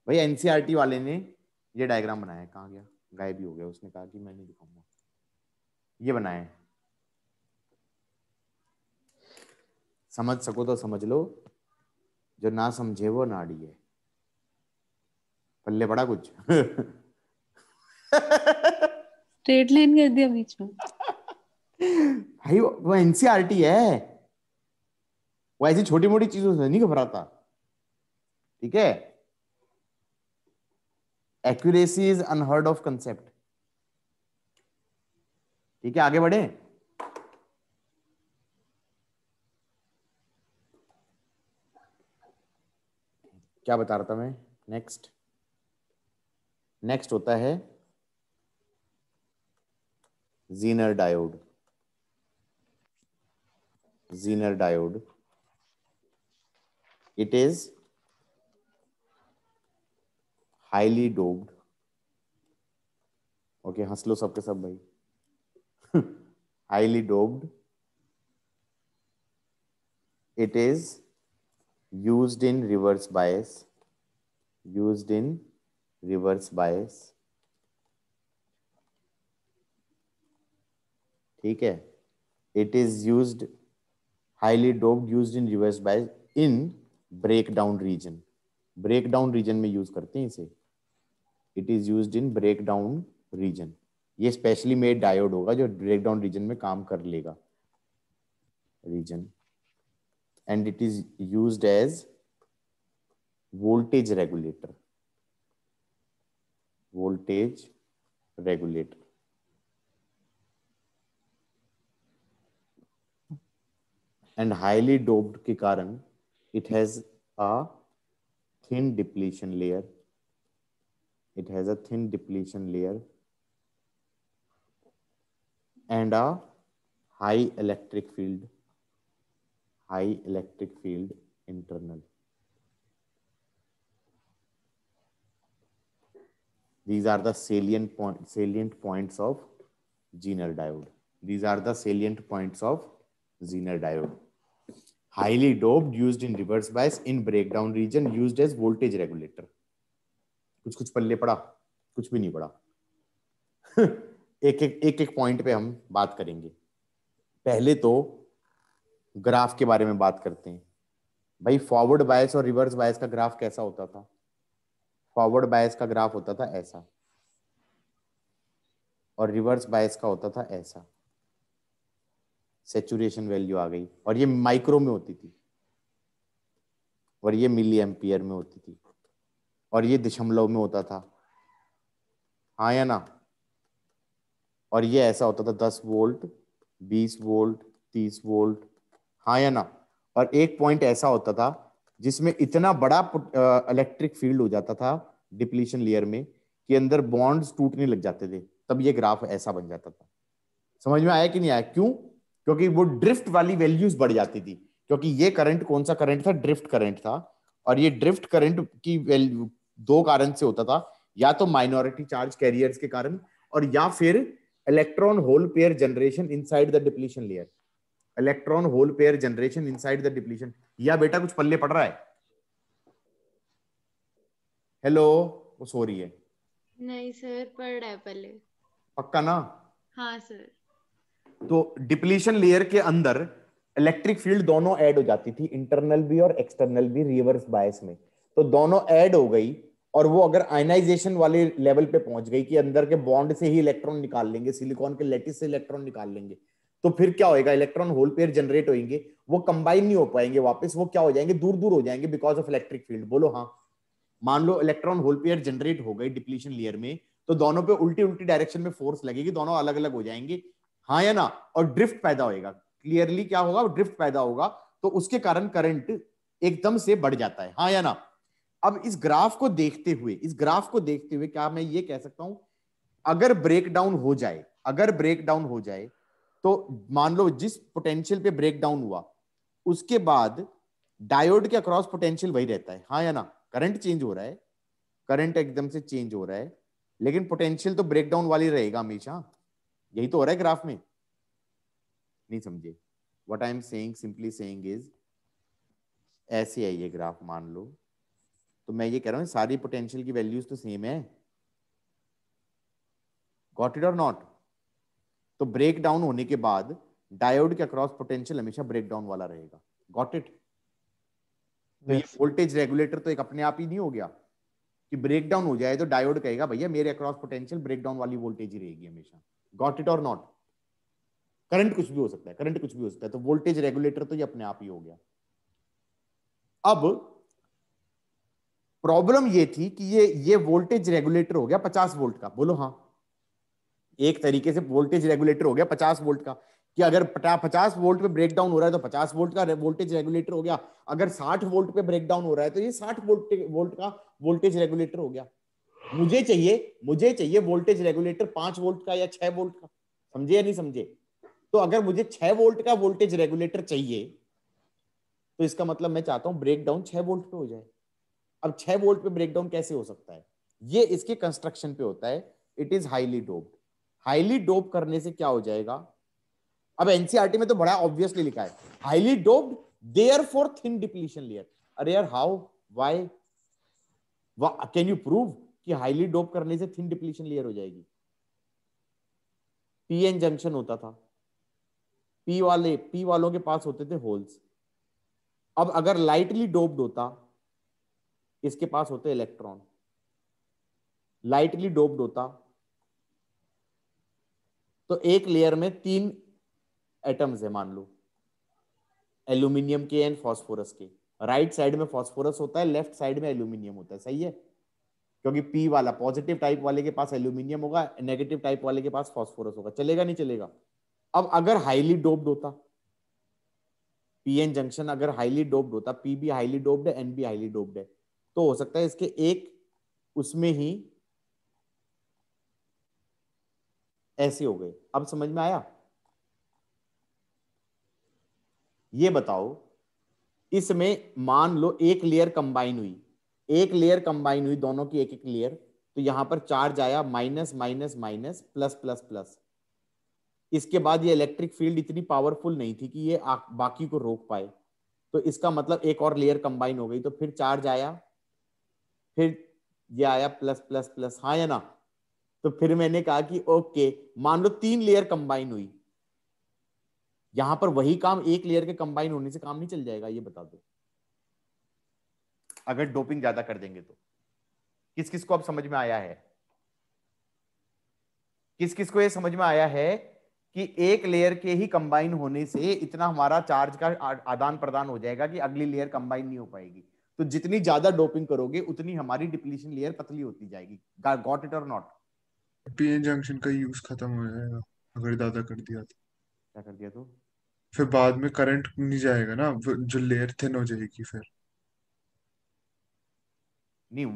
Speaker 1: भाई एनसीईआरटी वाले ने ये डायग्राम बनाया है, कहाँ गया, गायब ही हो गया, उसने कहा कि मैं नहीं दिखाऊंगा, ये बनाया है, समझ सको तो समझ लो, जो ना समझे वो नाड़ी है, पल्ले पड़ा कुछ।
Speaker 3: स्ट्रेट लाइन कर दिया बीच में।
Speaker 1: भाई वो एनसीईआरटी है, वो ऐसी छोटी मोटी चीजों से नहीं घबराता, ठीक है? Accuracy is unheard of concept. ठीक है, आगे बढ़े। क्या बता रहा था मैं? नेक्स्ट नेक्स्ट होता है Zener diode. Zener diode, it is highly doped. Okay, हंस लो सबके सब भाई। Highly doped, it is used in reverse bias, used in reverse bias, ठीक है? it is used, highly doped, used in reverse bias in breakdown region, breakdown region में use करते हैं इसे, it is used in breakdown region, ये specially made diode होगा जो breakdown region में काम कर लेगा, reason, and it is used as voltage regulator, voltage regulator, and highly doped के कारण it has a thin depletion layer, it has a thin depletion layer and a high electric field, high electric field internal. These are the salient points of Zener diode. These are the salient points of Zener diode. Highly doped, used in reverse bias in breakdown region, used as voltage regulator. कुछ कुछ पल्ले पड़ा, कुछ भी नहीं पड़ा। एक point पे हम बात करेंगे। पहले तो ग्राफ के बारे में बात करते हैं। भाई फॉरवर्ड बायस और रिवर्स बायस का ग्राफ कैसा होता था? फॉरवर्ड बायस का ग्राफ होता था ऐसा, और रिवर्स बायस का होता था ऐसा। सैचुरेशन वैल्यू आ गई, और ये माइक्रो में होती थी, और ये मिली एम्पियर में होती थी, और ये दशमलव में होता था, हाँ या ना? और ये ऐसा होता था 10 वोल्ट, 20 वोल्ट, 30 वोल्ट, हाँ या ना। और एक पॉइंट ऐसा होता था जिसमें इतना बड़ा इलेक्ट्रिक फील्ड हो जाता था डिप्लीशन लेयर में कि अंदर बॉन्ड्स टूटने लग जाते थे, तब ये ग्राफ ऐसा बन जाता था। समझ में आया कि नहीं आया? क्यों? क्योंकि वो ड्रिफ्ट वाली वैल्यूज बढ़ जाती थी, क्योंकि ये करंट कौन सा करंट था? ड्रिफ्ट करंट था। और ये ड्रिफ्ट करंट की वैल्यू दो कारण से होता था, या तो माइनॉरिटी चार्ज कैरियर्स के कारण, और या फिर electron hole pair generation inside the depletion layer. Electron hole pair generation inside the depletion. या बेटा कुछ पल्ले पड़ रहा है? हेलो, वो सो रही है।
Speaker 5: नहीं सर, पढ़ रहा है पहले।
Speaker 1: पक्का ना?
Speaker 5: हाँ सर।
Speaker 1: तो डिप्लीशन लेयर के अंदर इलेक्ट्रिक फील्ड दोनों ऐड हो जाती थी, इंटरनल भी और एक्सटर्नल भी, रिवर्स बायस में। तो दोनों ऐड हो गई, और वो अगर आयनाइजेशन वाले लेवल पे पहुंच गई कि अंदर के बॉन्ड से ही इलेक्ट्रॉन निकाल लेंगे, सिलिकॉन के लैटिस से इलेक्ट्रॉन निकाल लेंगे, तो फिर क्या होएगा? इलेक्ट्रॉन होल पेयर जनरेट होंगे, वो कंबाइन नहीं हो पाएंगे वापस, वो क्या हो जाएंगे? दूर दूर हो जाएंगे बिकॉज ऑफ इलेक्ट्रिक फील्ड। बोलो हाँ। मान low electron hole pair generate हो गई डिप्लीशन लेयर में, तो दोनों पे उल्टी उल्टी डायरेक्शन में फोर्स लगेगी, दोनों अलग अलग हो जाएंगे, हाँ या ना? और ड्रिफ्ट पैदा होएगा। क्लियरली क्या होगा? ड्रिफ्ट पैदा होगा, तो उसके कारण करंट एकदम से बढ़ जाता है, हाँ या ना? अब इस ग्राफ को देखते हुए क्या मैं ये कह सकता हूं, अगर ब्रेकडाउन हो जाए, तो मान लो जिस पोटेंशियल पे ब्रेकडाउन हुआ उसके बाद डायोड के अक्रॉस पोटेंशियल वही रहता है, हाँ या ना? करंट चेंज हो रहा है, करंट एकदम से चेंज हो रहा है, लेकिन पोटेंशियल तो ब्रेकडाउन वाली रहेगा हमेशा। यही तो हो रहा है ग्राफ में। नहीं समझे? What I am saying, simply saying is, ऐसे है ये ग्राफ मान लो, तो मैं ये कह रहा हूं सारी पोटेंशियल की वैल्यूज तो सेम है। गॉट इट और नॉट? तो ब्रेक डाउन होने के बाद डायोड के अक्रॉस पोटेंशियल हमेशा ब्रेक डाउन वाला रहेगा। Got it? तो ये वोल्टेज रेगुलेटर तो एक अपने आप ही नहीं हो गया कि ब्रेक डाउन हो जाए तो डायोड कहेगा भैया मेरे अक्रॉस पोटेंशियल ब्रेक डाउन वाली वोल्टेज ही रहेगी हमेशा। गॉट इट और नॉट? करंट कुछ भी हो सकता है, तो वोल्टेज रेगुलेटर तो ये अपने आप ही हो गया। अब प्रॉब्लम ये थी कि ये वोल्टेज रेगुलेटर हो गया 50 वोल्ट का। बोलो हाँ। एक तरीके से वोल्टेज रेगुलेटर हो गया 50 वोल्ट का, कि अगर 50 वोल्ट पे ब्रेकडाउन हो रहा है तो 50 वोल्ट का वोल्टेज रेगुलेटर हो गया, अगर 60 वोल्ट पे ब्रेकडाउन हो रहा है तो ये 60 वोल्ट का वोल्टेज रेगुलेटर हो गया। मुझे चाहिए वोल्टेज रेगुलेटर 5 वोल्ट का या 6 वोल्ट का। समझे या नहीं समझे? तो अगर मुझे 6 वोल्ट का वोल्टेज रेगुलेटर चाहिए, तो इसका मतलब मैं चाहता हूं ब्रेकडाउन 6 वोल्ट पे हो जाए। अब 6 वोल्ट पे ब्रेकडाउन कैसे हो सकता है? ये इसके कंस्ट्रक्शन पे होता है। It is highly doped. Highly dope करने से क्या हो जाएगा? अब एनसीईआरटी में तो बड़ा ऑब्वियसली लिखा है, highly doped therefore thin depletion layer. अरे यार how, why, can you prove कि हाईली डोप करने से थिन डिप्लीशन लेयर हो जाएगी? पीएन जंक्शन होता था, पी वालों के पास होते थे होल्स। अब अगर लाइटली डोप्ड होता, इसके पास होते इलेक्ट्रॉन। लाइटली डोप्ड होता तो एक लेयर में 3 एटम्स है मान लो, एल्यूमिनियम के एंड फास्फोरस के। राइट साइड में फास्फोरस होता है, लेफ्ट साइड में एल्यूमिनियम होता है। सही है? क्योंकि पी वाला पॉजिटिव टाइप वाले के पास एल्यूमिनियम होगा, नेगेटिव टाइप वाले के पास फास्फोरस होगा। चलेगा नहीं चलेगा? अब अगर हाईली डोप्ड होता, पीएन जंक्शन अगर हाईली डोप्ड होता, पी भी हाईली डोप्ड है, एन भी हाईली डोप्ड है, तो हो सकता है इसके एक उसमें ही ऐसे हो गए। अब समझ में आया? ये बताओ, इसमें मान लो एक लेयर कंबाइन हुई, दोनों की एक एक लेयर, तो यहां पर चार्ज आया minus minus minus plus plus plus. इसके बाद ये इलेक्ट्रिक फील्ड इतनी पावरफुल नहीं थी कि ये बाकी को रोक पाए, तो इसका मतलब एक और लेयर कंबाइन हो गई, तो फिर चार्ज आया, फिर ये आया प्लस प्लस प्लस, हाँ या ना? तो फिर मैंने कहा कि ओके, मान लो 3 लेयर कंबाइन हुई, यहां पर वही काम एक लेयर के कंबाइन होने से काम नहीं चल जाएगा? ये बता दो, अगर डोपिंग ज्यादा कर देंगे तो। किस किस को अब समझ में आया है? किस किस को ये समझ में आया है कि एक लेयर के ही कंबाइन होने से इतना हमारा चार्ज का आदान प्रदान हो जाएगा कि अगली लेयर कंबाइन नहीं हो पाएगी? तो जितनी ज्यादा डोपिंग करोगे उतनी हमारी डिप्लीशन लेयर पतली होती जाएगी। गॉट इट और नॉट?
Speaker 6: पीएन जंक्शन का यूज खत्म हो जाएगा अगर ज्यादा कर दिया तो।
Speaker 1: क्या कर दिया तो?
Speaker 6: फिर बाद में करंट नहीं जाएगा ना, जो लेयर थिन हो जाएगी फिर।
Speaker 1: नहीं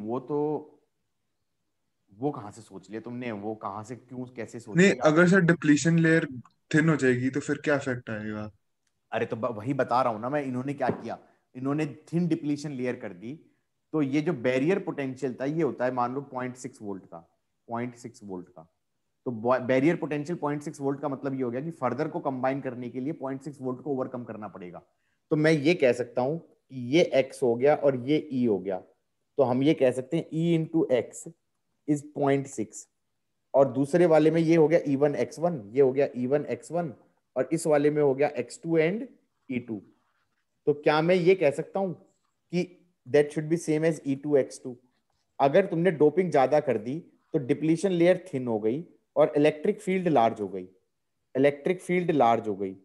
Speaker 1: वो कहाँ से सोच लिया तुमने, वो कहाँ से क्यों कैसे सोच
Speaker 6: नहीं,
Speaker 1: लिया?
Speaker 6: अगर सर डिप्लीशन लेयर थिन हो जाएगी तो फिर क्या इफेक्ट आएगा?
Speaker 1: अरे तो वही बता रहा हूं ना मैं, इन्होंने क्या किया, इन्होंने थिन डिप्लीशन लेयर कर दी। तो ये जो बैरियर पोटेंशियल था ये होता है मान लो 0.6 वोल्ट का, 0.6 वोल्ट का। तो बैरियर पोटेंशियल 0.6 वोल्ट का मतलब ये हो गया कि फर्दर को कंबाइन करने के लिए 0.6 वोल्ट को ओवरकम करना पड़ेगा। तो मैं ये कह सकता हूं कि ये एक्स हो गया और ये ई हो गया। तो हम ये कह सकते हैं ई इंटू एक्स इज 0.6, और दूसरे वाले में ये हो गया E1 X1, ये हो गया E1 X1, और इस वाले में हो गया X2 एंड E2। तो क्या मैं ये कह सकता हूं कि that should be same as E2 X2? अगर तुमने डोपिंग ज्यादा कर दी तो डिप्लीशन लेयर थिन हो गई और इलेक्ट्रिक फील्ड लार्ज हो गई, इलेक्ट्रिक फील्ड लार्ज हो गई।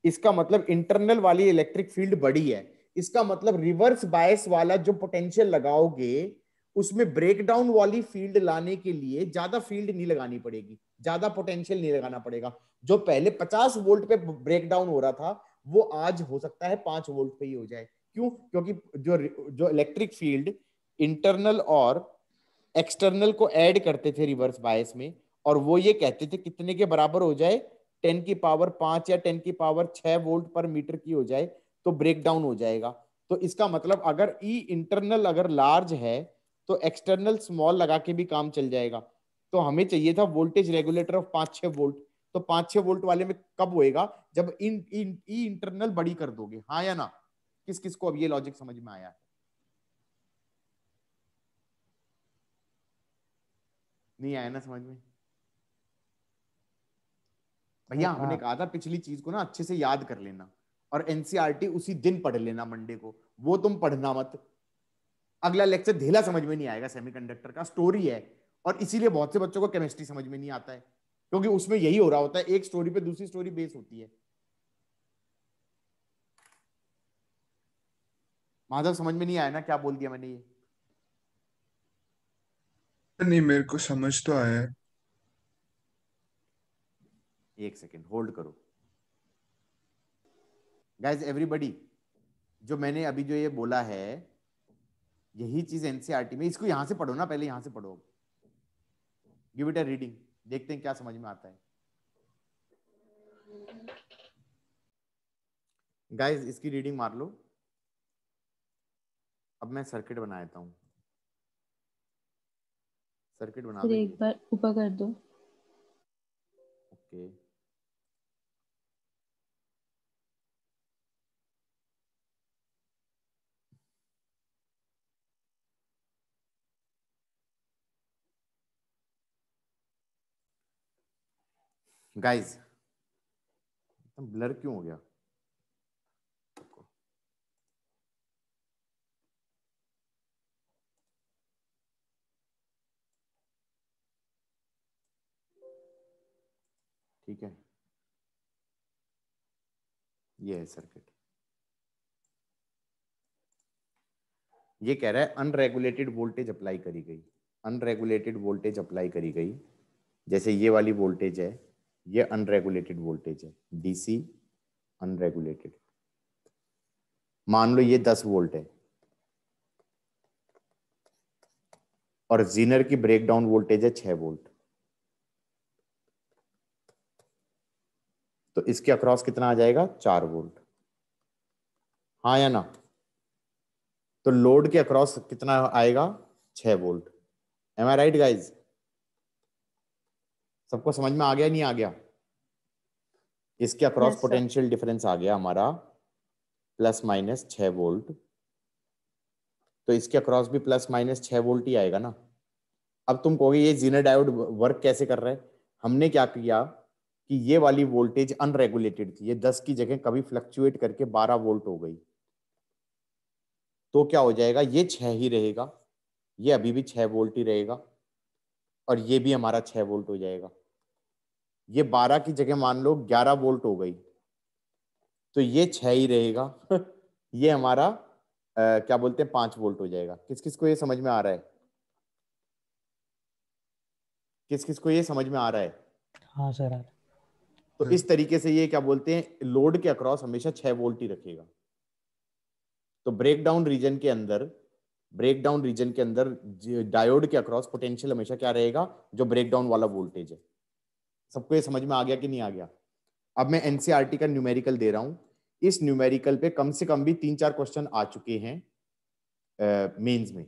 Speaker 1: इसका मतलब इंटरनल वाली इलेक्ट्रिक फील्ड बड़ी है। इसका मतलब रिवर्स बायस वाला जो पोटेंशियल लगाओगे उसमें ब्रेकडाउन वाली फील्ड लाने के लिए ज्यादा फील्ड नहीं लगानी पड़ेगी, ज्यादा पोटेंशियल नहीं लगाना पड़ेगा। जो पहले 50 वोल्ट पे ब्रेकडाउन हो रहा था वो आज हो सकता है 5 वोल्ट पे ही हो जाए। क्यों? क्योंकि जो जो इलेक्ट्रिक फील्ड इंटरनल और एक्सटर्नल को ऐड करते थे रिवर्स बायस में, और वो ये कहते थे कितने के बराबर हो जाए, 10⁵ या 10⁶ पर मीटर की हो जाए तो ब्रेक डाउन हो जाएगा। तो इसका मतलब अगर ई इंटरनल अगर लार्ज है तो एक्सटर्नल स्मॉल लगा के भी काम चल जाएगा। तो हमें चाहिए था वोल्टेज रेगुलेटर ऑफ 5-6 वोल्ट। तो 5-6 वोल्ट वाले में कब होएगा? जब ई इंटरनल बड़ी कर दोगे। हाँ या ना? किस किस को अब ये लॉजिक समझ में आया? नहीं आया ना समझ में? भैया हमने
Speaker 2: हाँ
Speaker 1: कहा था पिछली चीज को ना अच्छे से याद कर लेना, और एनसीईआरटी उसी दिन पढ़ लेना मंडे को, वो तुम पढ़ना मत। अगला लेक्चर ढेला समझ में नहीं आएगा, सेमीकंडक्टर का स्टोरी है, और इसीलिए बहुत से बच्चों को केमिस्ट्री समझ में नहीं आता है, क्योंकि उसमें यही हो रहा होता है, एक स्टोरी पे दूसरी स्टोरी बेस होती है। माधव समझ में नहीं आया ना क्या बोल दिया मैंने ये?
Speaker 6: नहीं, मेरे को समझ तो आया है।
Speaker 1: एक सेकेंड होल्ड करो गाइज एवरीबडी। जो मैंने अभी जो ये बोला है यही चीज एनसीईआरटी में, इसको यहां से पढ़ो ना, पहले यहां से पढ़ो, गिव इट अ रीडिंग, देखते हैं क्या समझ में आता है। गाइज इसकी रीडिंग मार लो। अब मैं सर्किट बना देता हूं, सर्किट बना
Speaker 3: फिर
Speaker 1: दो
Speaker 3: एक
Speaker 1: ये।
Speaker 3: बार ऊपर कर दो।
Speaker 1: ओके गाइज, ब्लर क्यों हो गया? ठीक है, ये है सर्किट। ये कह रहा है अनरेगुलेटेड वोल्टेज अप्लाई करी गई, अनरेगुलेटेड वोल्टेज अप्लाई करी गई। जैसे ये वाली वोल्टेज है, ये अनरेगुलेटेड वोल्टेज है, डीसी अनरेगुलेटेड। मान लो ये 10 वोल्ट है और जीनर की ब्रेकडाउन वोल्टेज है 6 वोल्ट। तो इसके अक्रॉस कितना आ जाएगा? 4 वोल्ट। हाँ या ना? तो लोड के अक्रॉस कितना आएगा? 6 volt. Am I right guys? सबको समझ में आ गया नहीं आ गया? इसके across
Speaker 3: yes sir.
Speaker 1: Potential difference आ गया हमारा ±6 वोल्ट। तो इसके अक्रॉस भी ±6 वोल्ट ही आएगा ना। अब तुम कहोगे ये जीनर डायोड वर्क कैसे कर रहा है? हमने क्या किया कि ये वाली वोल्टेज अनरेगुलेटेड थी, ये 10 की जगह कभी फ्लक्चुएट करके 12 वोल्ट हो गई। तो क्या हो जाएगा? ये 6 ही रहेगा, ये अभी भी 6 वोल्ट ही रहेगा, और ये भी हमारा 6 वोल्ट हो जाएगा। ये 12 की जगह मान लो 11 वोल्ट हो गई, तो ये 6 ही रहेगा ये हमारा क्या बोलते हैं 5 वोल्ट हो जाएगा। किस किस को ये समझ में आ रहा है? किस किस को ये समझ में आ रहा है?
Speaker 4: हाँ सर, आ रहा है।
Speaker 1: तो इस तरीके से ये क्या बोलते हैं, लोड के अक्रॉस हमेशा 6 वोल्ट ही रखेगा। तो ब्रेकडाउन रीजन के अंदर डायोड के अक्रॉस पोटेंशियल हमेशा क्या रहेगा, जो ब्रेकडाउन वाला वोल्टेज है। सबको ये समझ में आ गया कि नहीं आ गया? अब मैं एनसीईआरटी का न्यूमेरिकल दे रहा हूं। इस न्यूमेरिकल पे कम से कम भी 3-4 क्वेश्चन आ चुके हैं मेंस में,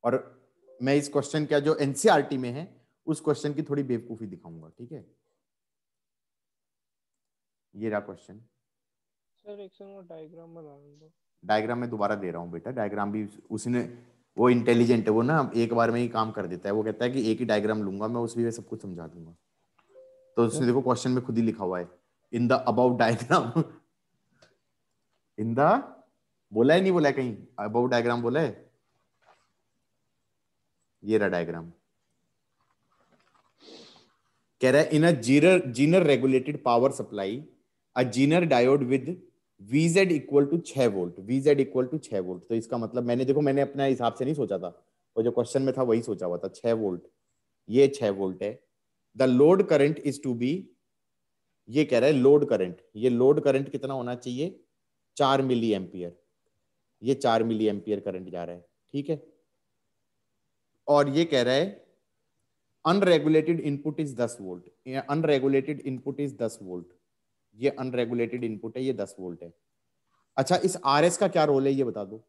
Speaker 1: और मैं इस क्वेश्चन का जो एनसीईआरटी में है उस क्वेश्चन की थोड़ी बेवकूफी दिखाऊंगा, ठीक है? ये रहा क्वेश्चन।
Speaker 2: सर एक सेकंड, वो डायग्राम बना दो।
Speaker 1: डायग्राम में दोबारा दे रहा हूँ बेटा, डायग्राम भी उसने, वो इंटेलिजेंट है वो ना, एक बार में ही काम कर देता है। वो कहता है कि एक ही डायग्राम लूंगा मैं, उसी में सब कुछ समझा दूंगा। तो उसने देखो क्वेश्चन में खुद ही लिखा हुआ है, in the about diagram in the, बोला है नहीं बोला है कहीं अबाउट डायग्राम बोला है? ये रहा डायग्राम। कह रहा है in a zener regulated power supply a zener diode with VZ equal to 6 volt, VZ equal to 6 volt. तो इसका मतलब मैंने अपने हिसाब से नहीं सोचा था, वो जो क्वेश्चन में था वही सोचा हुआ था, 6 वोल्ट। ये 6 वोल्ट है। The load current is to be, ये कह रहा है लोड करंट, ये लोड करंट कितना होना चाहिए, 4 मिली एम्पियर। ये 4 मिली एम्पियर करंट जा रहा है, ठीक है? और ये कह रहा है unregulated input is 10 volt, unregulated input is 10 volt. ये अनरेगुलेटेड इनपुट है, ये 10 वोल्ट है। अच्छा, इस RS का क्या रोल है ये बता दो।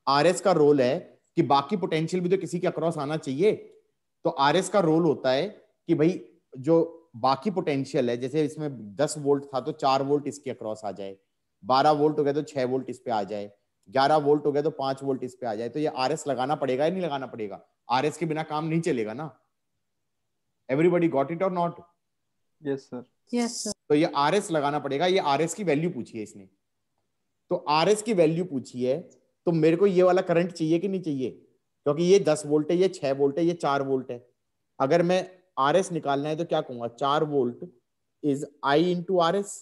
Speaker 1: RS का रोल है कि बाकी पोटेंशियल भी तो किसी के अक्रॉस आना चाहिए। तो RS का रोल होता है कि भाई जो बाकी पोटेंशियल है, जैसे इसमें 10 वोल्ट था तो 4 वोल्ट इसके अक्रॉस आ जाए, 12 वोल्ट हो गया तो 6 वोल्ट इस पे आ जाए, 11 वोल्ट हो गया तो 5 वोल्ट इस पे आ जाए। तो ये RS लगाना पड़ेगा या नहीं लगाना पड़ेगा? RS के बिना काम नहीं चलेगा ना। एवरीबॉडी गॉट इट और not?
Speaker 2: Yes sir.
Speaker 3: Yes sir.
Speaker 1: तो ये RS लगाना पड़ेगा। ये RS की वैल्यू पूछी है इसने, तो RS की वैल्यू पूछी है, तो मेरे को ये वाला करंट चाहिए कि नहीं चाहिए? क्योंकि ये 10 वोल्ट है, ये 6 वोल्ट है, ये 4 वोल्ट है। अगर मैं RS निकालना है तो क्या कहूंगा, 4 volt is I into RS।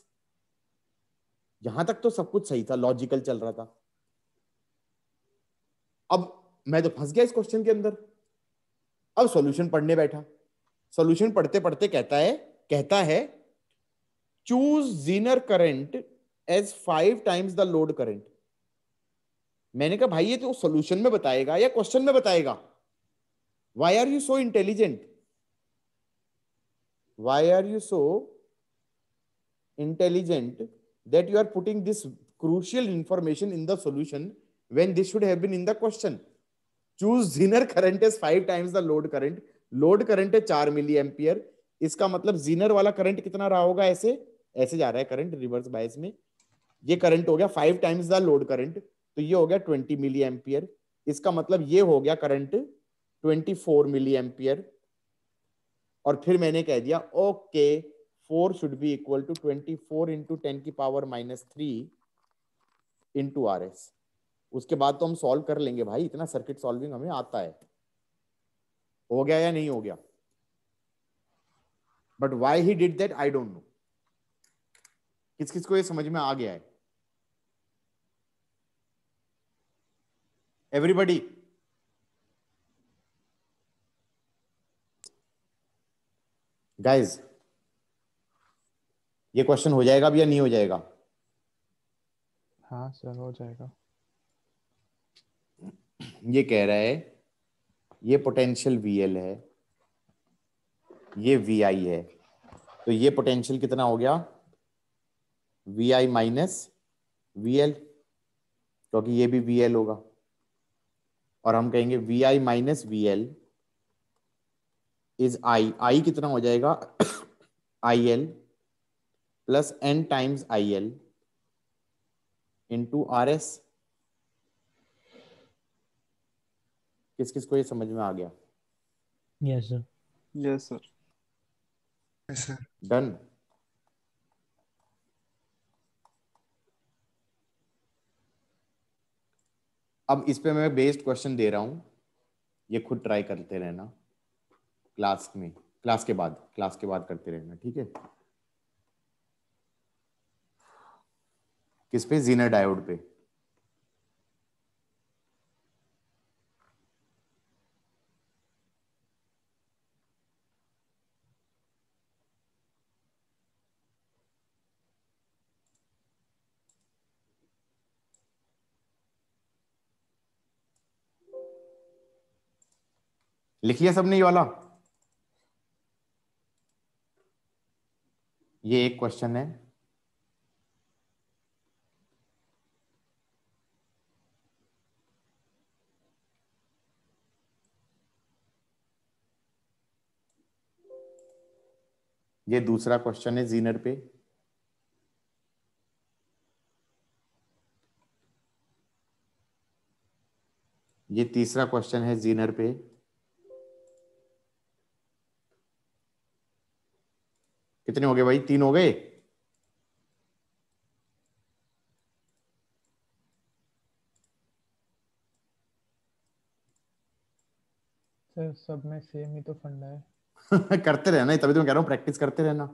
Speaker 1: यहां तक तो सब कुछ सही था, लॉजिकल चल रहा था। अब मैं तो फंस गया इस क्वेश्चन के अंदर। अब सॉल्यूशन पढ़ने बैठा, सॉल्यूशन पढ़ते पढ़ते कहता है choose zener current as 5 times the load current. मैंने कहा भाई ये तो सॉल्यूशन में बताएगा या क्वेश्चन में बताएगा? Why are you so intelligent? Why are you so intelligent that you are putting this crucial information in the solution when this should have been in the question? Choose Zener current as 5 times the load current. Load current है 4 milli ampere. इसका मतलब Zener वाला current कितना रहा होगा, ऐसे ऐसे जा रहा है करंट रिवर्स बायस में। ये करंट हो गया 5 टाइम्स द लोड करंट, तो ये हो गया 20 मिली एम्पियर। इसका मतलब ये हो गया करंट 24 मिली एम्पियर। और फिर मैंने कह दिया okay 4 should be equal to 24 into 10 की पावर -3 इंटू RS। उसके बाद तो हम सॉल्व कर लेंगे भाई, इतना सर्किट सॉल्विंग हमें आता है। हो गया या नहीं हो गया? But why he did that I don't know. किस किस को ये समझ में आ गया है? एवरीबडी? गाइज ये क्वेश्चन हो जाएगा भी या नहीं हो जाएगा?
Speaker 2: हाँ सर, हो जाएगा।
Speaker 1: ये कह रहा है ये पोटेंशियल VL है, ये VI है, तो ये पोटेंशियल कितना हो गया, VI माइनस VL, क्योंकि ये भी VL होगा। और हम कहेंगे VI minus VL is I कितना हो जाएगा IL plus N times IL into RS। किस किस को ये समझ में आ गया?
Speaker 4: Yes sir.
Speaker 2: Yes sir.
Speaker 6: Sir
Speaker 1: done. अब इस पे मैं बेस्ड क्वेश्चन दे रहा हूं, ये खुद ट्राई करते रहना क्लास में, क्लास के बाद करते रहना, ठीक है? किस पे, जीनर डायोड पे। लिख लिया सबने ये वाला? ये एक क्वेश्चन है। ये दूसरा क्वेश्चन है जीनर पे। ये तीसरा क्वेश्चन है जीनर पे। कितने हो गए भाई? 3 हो गए।
Speaker 2: सर सब में सेम ही तो फंडा है।
Speaker 1: करते रहना, तभी तो मैं कह रहा हूँ प्रैक्टिस करते रहना।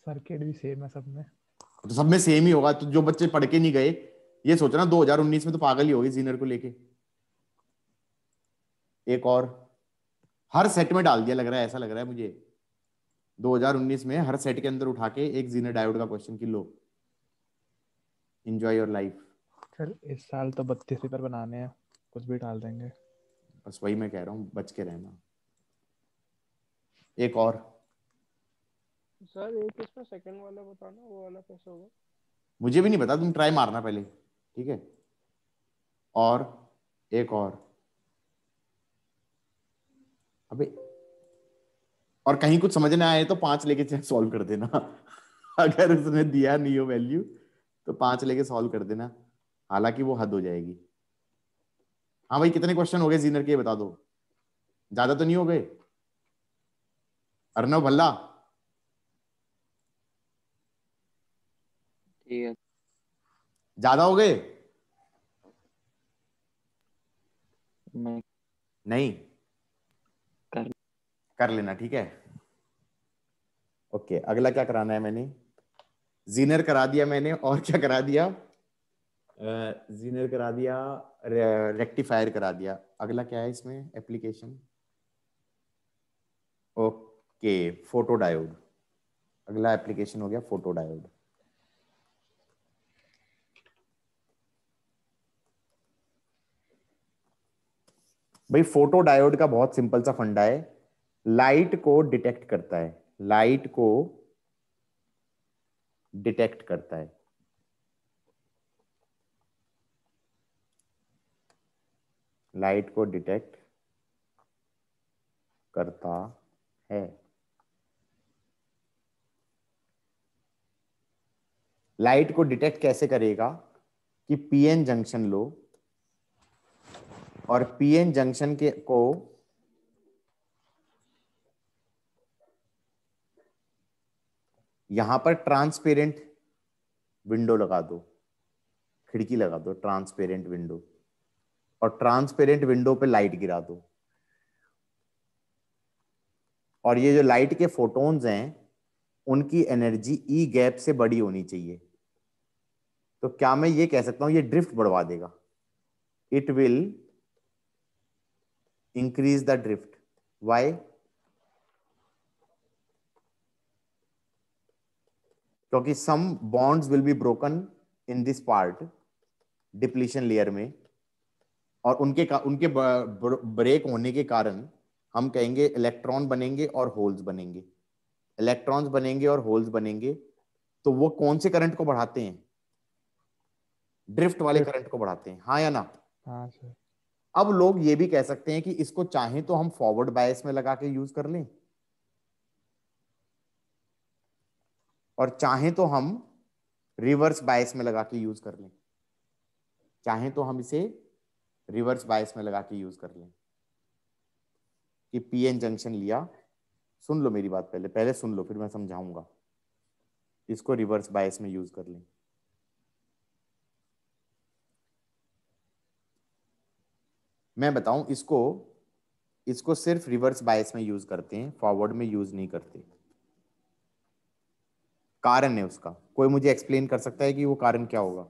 Speaker 2: सर्किट भी सेम है सब में।
Speaker 1: तो सब में सेम ही होगा। तो जो बच्चे पढ़ के नहीं गए, ये सोचना 2019 में तो पागल ही होगी जीनर को लेके। एक और हर सेट में डाल दिया लग रहा है, ऐसा लग रहा है मुझे। 2019 में हर सेट के अंदर उठा के एक जीनर डायोड का क्वेश्चन की लो। Enjoy your life.
Speaker 2: सर इस साल तो 32 पेपर बनाने हैं, कुछ भी डाल देंगे।
Speaker 1: बस वही मैं कह रहा हूँ, बच के रहना। एक और
Speaker 2: सर एक इसमें सेकंड वाला बताना, वो वाला कैसे होगा?
Speaker 1: मुझे भी नहीं पता, तुम ट्राई मारना पहले, ठीक है? और एक और, अबे और कहीं कुछ समझ ना आए तो 5 लेके सॉल्व कर देना। अगर उसने दिया नहीं हो वैल्यू तो 5 लेके सॉल्व कर देना, हालांकि वो हद हो जाएगी। हाँ भाई, कितने क्वेश्चन हो गए जीनर के बता दो? ज्यादा तो नहीं हो गए? अर्णव भल्ला,
Speaker 7: ठीक है।
Speaker 1: ज्यादा हो गए?
Speaker 7: मैं
Speaker 1: नहीं,
Speaker 7: कर
Speaker 1: कर लेना, ठीक है? ओके, अगला क्या कराना है? मैंने जीनर करा दिया मैंने, और क्या करा दिया? जीनर करा दिया, रेक्टिफायर करा दिया। अगला क्या है इसमें एप्लीकेशन? Okay, photo diode. अगला एप्लीकेशन हो गया फोटो डायोड। भाई फोटो डायोड का बहुत सिंपल सा फंडा है, लाइट को डिटेक्ट करता है, लाइट को डिटेक्ट करता है। लाइट को डिटेक्ट करता है। लाइट को डिटेक्ट कैसे करेगा? कि पीएन जंक्शन लो और पीएन जंक्शन के को यहां पर ट्रांसपेरेंट विंडो लगा दो, खिड़की लगा दो ट्रांसपेरेंट विंडो, और ट्रांसपेरेंट विंडो पे लाइट गिरा दो। और ये जो लाइट के फोटॉन्स हैं उनकी एनर्जी ई गैप से बड़ी होनी चाहिए। तो क्या मैं ये कह सकता हूं ये ड्रिफ्ट बढ़वा देगा? It will increase the drift. Why? क्योंकि some bonds will be broken in this part, depletion layer में, और उनके ब्रेक होने के कारण हम कहेंगे इलेक्ट्रॉन बनेंगे और होल्स बनेंगे। इलेक्ट्रॉन्स बनेंगे और होल्स बनेंगे, तो वो कौन से करंट को बढ़ाते हैं? ड्रिफ्ट वाले करंट को बढ़ाते हैं, हाँ या ना?
Speaker 2: हाँ सर।
Speaker 1: अब लोग ये भी कह सकते हैं कि इसको चाहें तो हम फॉरवर्ड बायस में लगा के यूज कर लें, और चाहें तो हम रिवर्स बायस में लगा के यूज कर लें। चाहें तो हम इसे रिवर्स बायस में लगा के यूज कर लें कि पीएन जंक्शन लिया। सुन लो मेरी बात, पहले पहले सुन लो फिर मैं समझाऊंगा। इसको रिवर्स बायस में यूज कर लें। मैं बताऊं, इसको सिर्फ रिवर्स बायस में यूज करते हैं, फॉरवर्ड में यूज नहीं करते। कारण है उसका, कोई मुझे एक्सप्लेन कर सकता है कि वो कारण क्या होगा?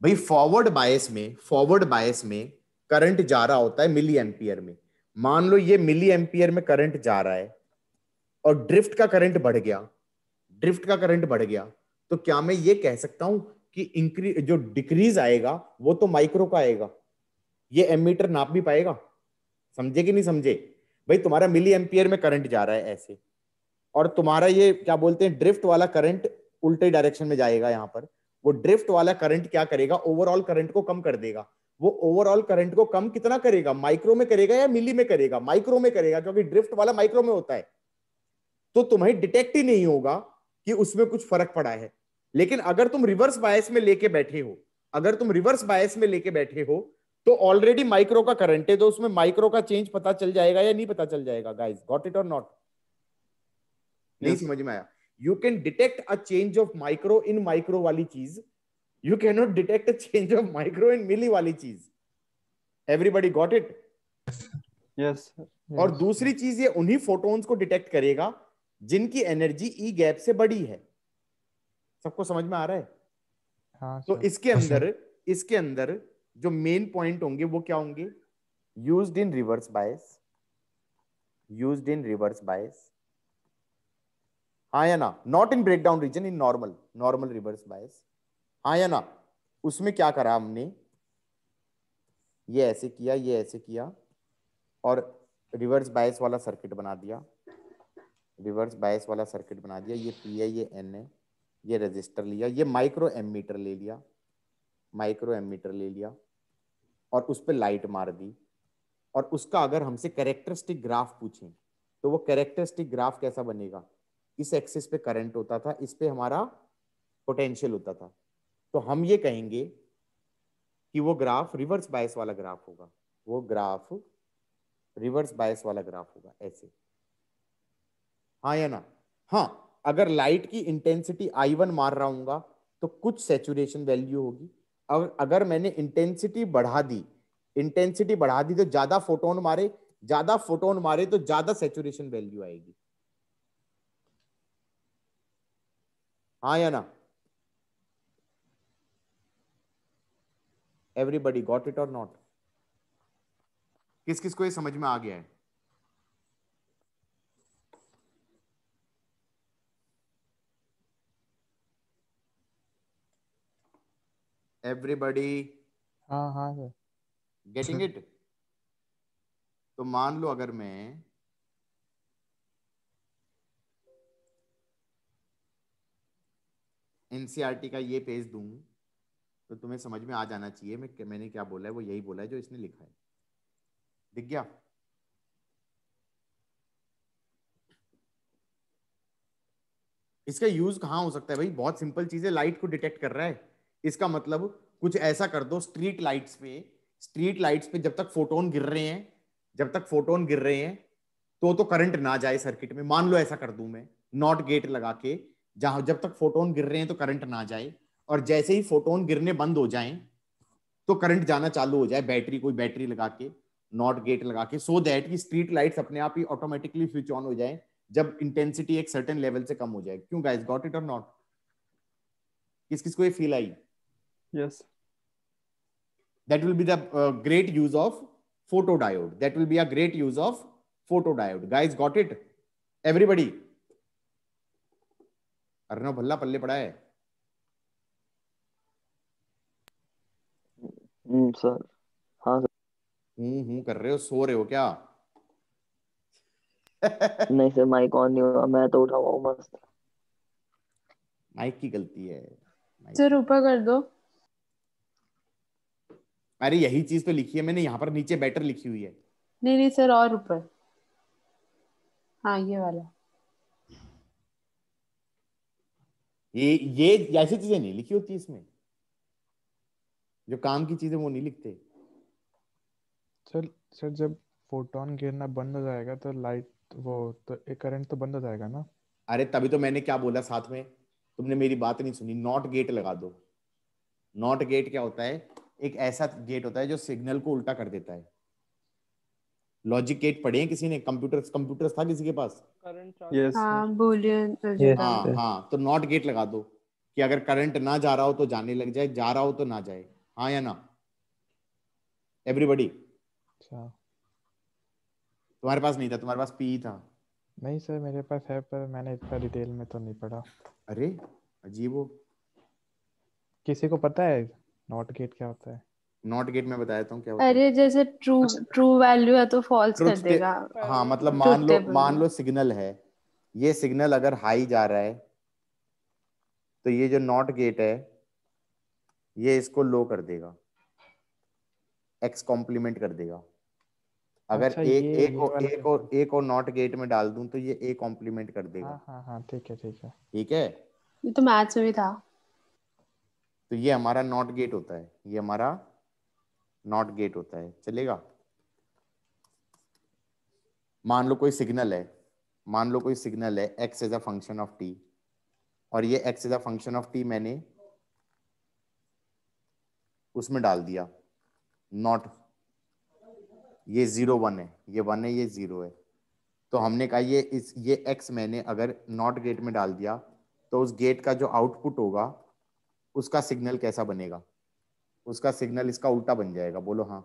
Speaker 1: भाई फॉरवर्ड बायस में करंट जा रहा होता है मिली एम्पियर में। मान लो ये मिली एम्पियर में करंट जा रहा है और ड्रिफ्ट का करंट बढ़ गया, तो क्या मैं ये कह सकता हूं कि इंक्रीज जो डिक्रीज आएगा वो तो माइक्रो का आएगा? ये एमीटर नाप भी पाएगा? समझे कि नहीं समझे? भाई तुम्हारा मिली एम्पियर में करंट जा रहा है ऐसे, और तुम्हारा ये क्या बोलते हैं ड्रिफ्ट वाला करंट उल्टे डायरेक्शन में जाएगा यहाँ पर। वो ड्रिफ्ट वाला करंट क्या करेगा, ओवरऑल करंट को कम कर देगा। वो ओवरऑल करंट को कम कितना करेगा, माइक्रो में करेगा या मिली में करेगा? माइक्रो में करेगा, क्योंकि ड्रिफ्ट वाला माइक्रो में होता है। तो तुम्हें डिटेक्ट ही नहीं होगा कि उसमें कुछ फर्क पड़ा है। लेकिन अगर तुम रिवर्स बायस में लेके बैठे हो, अगर तुम रिवर्स बायस में लेके बैठे हो, तो ऑलरेडी माइक्रो का करंट है, तो उसमें माइक्रो का चेंज पता चल जाएगा या नहीं पता चल जाएगा? गाइस गॉट इट और नॉट? नहीं
Speaker 6: Yes.
Speaker 1: समझ में आया? You can detect a change of micro in micro वाली चीज, you can not detect a change of micro in milli वाली चीज। Everybody got it?
Speaker 2: यस
Speaker 1: और दूसरी चीज, ये उन्हीं फोटोन्स को डिटेक्ट करेगा जिनकी एनर्जी ई गैप से बड़ी है। सबको समझ में आ रहा है?
Speaker 4: हाँ
Speaker 1: तो
Speaker 4: सर।
Speaker 1: इसके अंदर जो मेन पॉइंट होंगे वो क्या होंगे? Used in reverse bias, used in reverse bias, हाँ या ना? Not in breakdown region, in normal reverse bias, हाँ या ना? उसमें क्या करा हमने, ये ऐसे किया, ये ऐसे किया, और रिवर्स बायस वाला सर्किट बना दिया, रिवर्स बायस वाला सर्किट बना दिया। ये पी है, ये एन है, ये रजिस्टर लिया, ये माइक्रो एमीटर ले लिया, माइक्रो एमीटर ले लिया, और उस पर लाइट मार दी। और उसका अगर हमसे कैरेक्टरिस्टिक ग्राफ पूछें, तो वो कैरेक्टरिस्टिक ग्राफ कैसा बनेगा? इस एक्सिस पे करंट होता था, इस पे हमारा पोटेंशियल होता था। तो हम ये कहेंगे कि वो ग्राफ रिवर्स बायस वाला ग्राफ होगा, वो ग्राफ रिवर्स बायस वाला ग्राफ होगा, ऐसे, हाँ या ना? हाँ, अगर लाइट की इंटेंसिटी I1 मार रहा हूंगा तो कुछ सैचुरेशन वैल्यू होगी। अगर मैंने इंटेंसिटी बढ़ा दी, तो ज्यादा फोटोन मारे, तो ज्यादा सैचुरेशन वैल्यू आएगी, हाँ या ना? एवरीबडी गॉट इट और नॉट? किस किस को ये समझ में आ गया है? एवरीबडी
Speaker 4: हाँ हाँ सर।
Speaker 1: Getting it? तो मान लो अगर मैं एनसीईआरटी का ये पेज दूं, तो तुम्हें समझ में आ जाना चाहिए मैंने क्या बोला है, वो यही बोला है जो इसने लिखा है। दिख गया? इसका यूज कहाँ हो सकता है भाई? बहुत सिंपल चीज है, लाइट को डिटेक्ट कर रहा है। इसका मतलब कुछ ऐसा कर दो स्ट्रीट लाइट्स पे जब तक फोटोन गिर रहे हैं, तो करंट ना जाए सर्किट में। मान लो ऐसा कर दूं मैं, नॉट गेट लगा के, जहां जब तक फोटोन गिर रहे हैं तो करंट ना जाए, और जैसे ही फोटोन गिरने बंद हो जाएं तो करंट जाना चालू हो जाए, कोई बैटरी लगा के, नॉट गेट लगा के, सो दैट कि स्ट्रीट लाइट्स अपने आप ही ऑटोमेटिकली स्विच ऑन हो जाए जब इंटेंसिटी एक सर्टेन लेवल से कम हो जाए। क्यों गाइस, गॉट इट और नॉट? किस किस को ये feel I?
Speaker 2: Yes
Speaker 1: That will be the great use of photodiode. That will be a great use of photodiode. Guys, got it? Everybody? Arnav Bhalla पल्ले पड़ा है?
Speaker 7: सर। हाँ सर।
Speaker 1: कर रहे हो, सो रहे हो क्या?
Speaker 7: नहीं सर, माइक ऑन नहीं हुआ, मैं तो उठा हुआ हूँ मस्त।
Speaker 1: माइक की गलती है।
Speaker 3: सर ऊपर कर दो।
Speaker 1: अरे यही चीज तो लिखी है मैंने यहाँ पर, नीचे बेटर लिखी हुई है।
Speaker 3: नहीं नहीं सर, और ऊपर। हाँ ये वाला।
Speaker 1: ये ऐसी चीजें नहीं लिखी होती इसमें, जो काम की चीजें वो नहीं लिखते।
Speaker 8: सर जब फोटोन गिरना बंद हो जाएगा तो लाइट वो तो एक करंट तो बंद हो जाएगा ना?
Speaker 1: अरे तभी तो मैंने क्या बोला साथ में, तुमने मेरी बात नहीं सुनी। नॉट गेट लगा दो। नॉट गेट क्या होता है? एक ऐसा गेट होता है जो सिग्नल को उल्टा कर देता है। लॉजिक गेट पढ़े हैं किसी ने? कंप्यूटर्स था किसी के पास?
Speaker 2: करंट चालू यस
Speaker 3: हाँ बुलियन
Speaker 4: Yes,
Speaker 3: अलजेब्रा
Speaker 1: हाँ
Speaker 3: में।
Speaker 1: हाँ, तो नॉट गेट लगा दो कि अगर करंट ना जा रहा हो तो जाने लग जाए, जा रहा हो तो ना जाए, हाँ या ना? एवरीबडी?
Speaker 8: अच्छा।
Speaker 1: तुम्हारे पास नहीं था, तुम्हारे पास पी था।
Speaker 8: नहीं सर, मेरे पास है पर मैंने इतना डिटेल में तो नहीं पढ़ा।
Speaker 1: अरे अजीब हो।
Speaker 8: किसी को पता है नॉट गेट क्या होता है?
Speaker 1: नॉट गेट में बताया था क्या होता है।
Speaker 3: अरे जैसे ट्रू ट्रू वैल्यू है तो फॉल्स कर
Speaker 1: ट्रुथ
Speaker 3: देगा
Speaker 1: हाँ मतलब
Speaker 3: ट्रुथ टेबल
Speaker 1: मान
Speaker 3: में।
Speaker 1: लो सिग्नल है, ये सिग्नल अगर हाई जा रहा है तो ये जो नॉट गेट है ये इसको लो कर देगा, एक्स कॉम्प्लीमेंट कर देगा। अगर
Speaker 8: अच्छा,
Speaker 1: एक
Speaker 8: ये वाला
Speaker 1: एक और नॉट गेट में डाल दूं तो ये ए कॉम्प्लीमेंट कर देगा।
Speaker 8: हाँ हाँ हाँ, ठीक है ठीक है।
Speaker 1: ठीक है,
Speaker 3: ये तो मैथ्स में भी था।
Speaker 1: तो ये हमारा नॉट गेट होता है, ये हमारा नॉट गेट होता है, चलेगा। मान लो कोई सिग्नल है, मान लो कोई सिग्नल है x is a function of t, और ये x is a function of t मैंने उसमें डाल दिया नॉट, ये 0 1 है, ये 1 है, ये 0 है। तो हमने कहा ये x मैंने अगर नॉट गेट में डाल दिया तो उस गेट का जो आउटपुट होगा उसका सिग्नल कैसा बनेगा, उसका सिग्नल इसका उल्टा बन जाएगा। बोलो हाँ,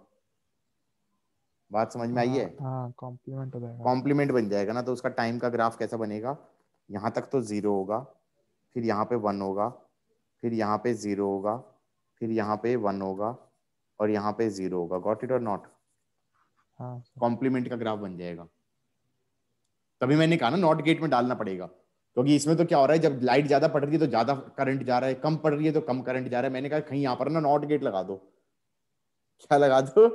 Speaker 1: बात समझ में आई है।
Speaker 8: हाँ, कॉम्प्लीमेंट हो जाएगा।
Speaker 1: कॉम्प्लीमेंट बन जाएगा ना, तो उसका टाइम का ग्राफ कैसा बनेगा, यहाँ तक तो 0 होगा, फिर यहाँ पे 1 होगा, फिर यहाँ पे 0 होगा, फिर यहाँ पे 1 होगा, और यहाँ पे 0 होगा। गॉट इट और नॉट।
Speaker 8: हाँ
Speaker 1: कॉम्प्लीमेंट का ग्राफ बन जाएगा। तभी मैंने कहा ना नॉट गेट में डालना पड़ेगा, क्योंकि इसमें तो क्या हो रहा है, जब लाइट ज्यादा पड़ रही है तो ज्यादा करंट जा रहा है, कम पड़ रही है तो कम करंट जा रहा है। मैंने कहा कहीं यहाँ पर ना नॉट गेट लगा दो। क्या लगा दो?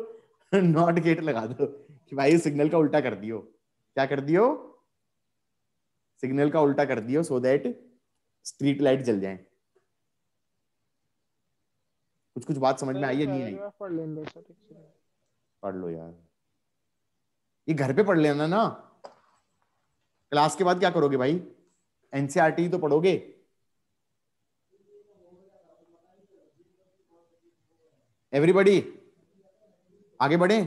Speaker 1: नॉट गेट लगा दो कि भाई सिग्नल का उल्टा कर दियो। क्या कर दियो? सिग्नल का उल्टा कर दियो, सो दैट स्ट्रीट लाइट जल जाए। कुछ कुछ बात समझ में आई है नहीं आई?
Speaker 2: पढ़ लेंगे सर, एक सेकंड।
Speaker 1: पढ़ लो यार, ये घर पे पढ़ लेना ना, क्लास के बाद क्या करोगे भाई? एनसीईआरटी तो पढ़ोगे। एवरीबॉडी आगे बढ़े।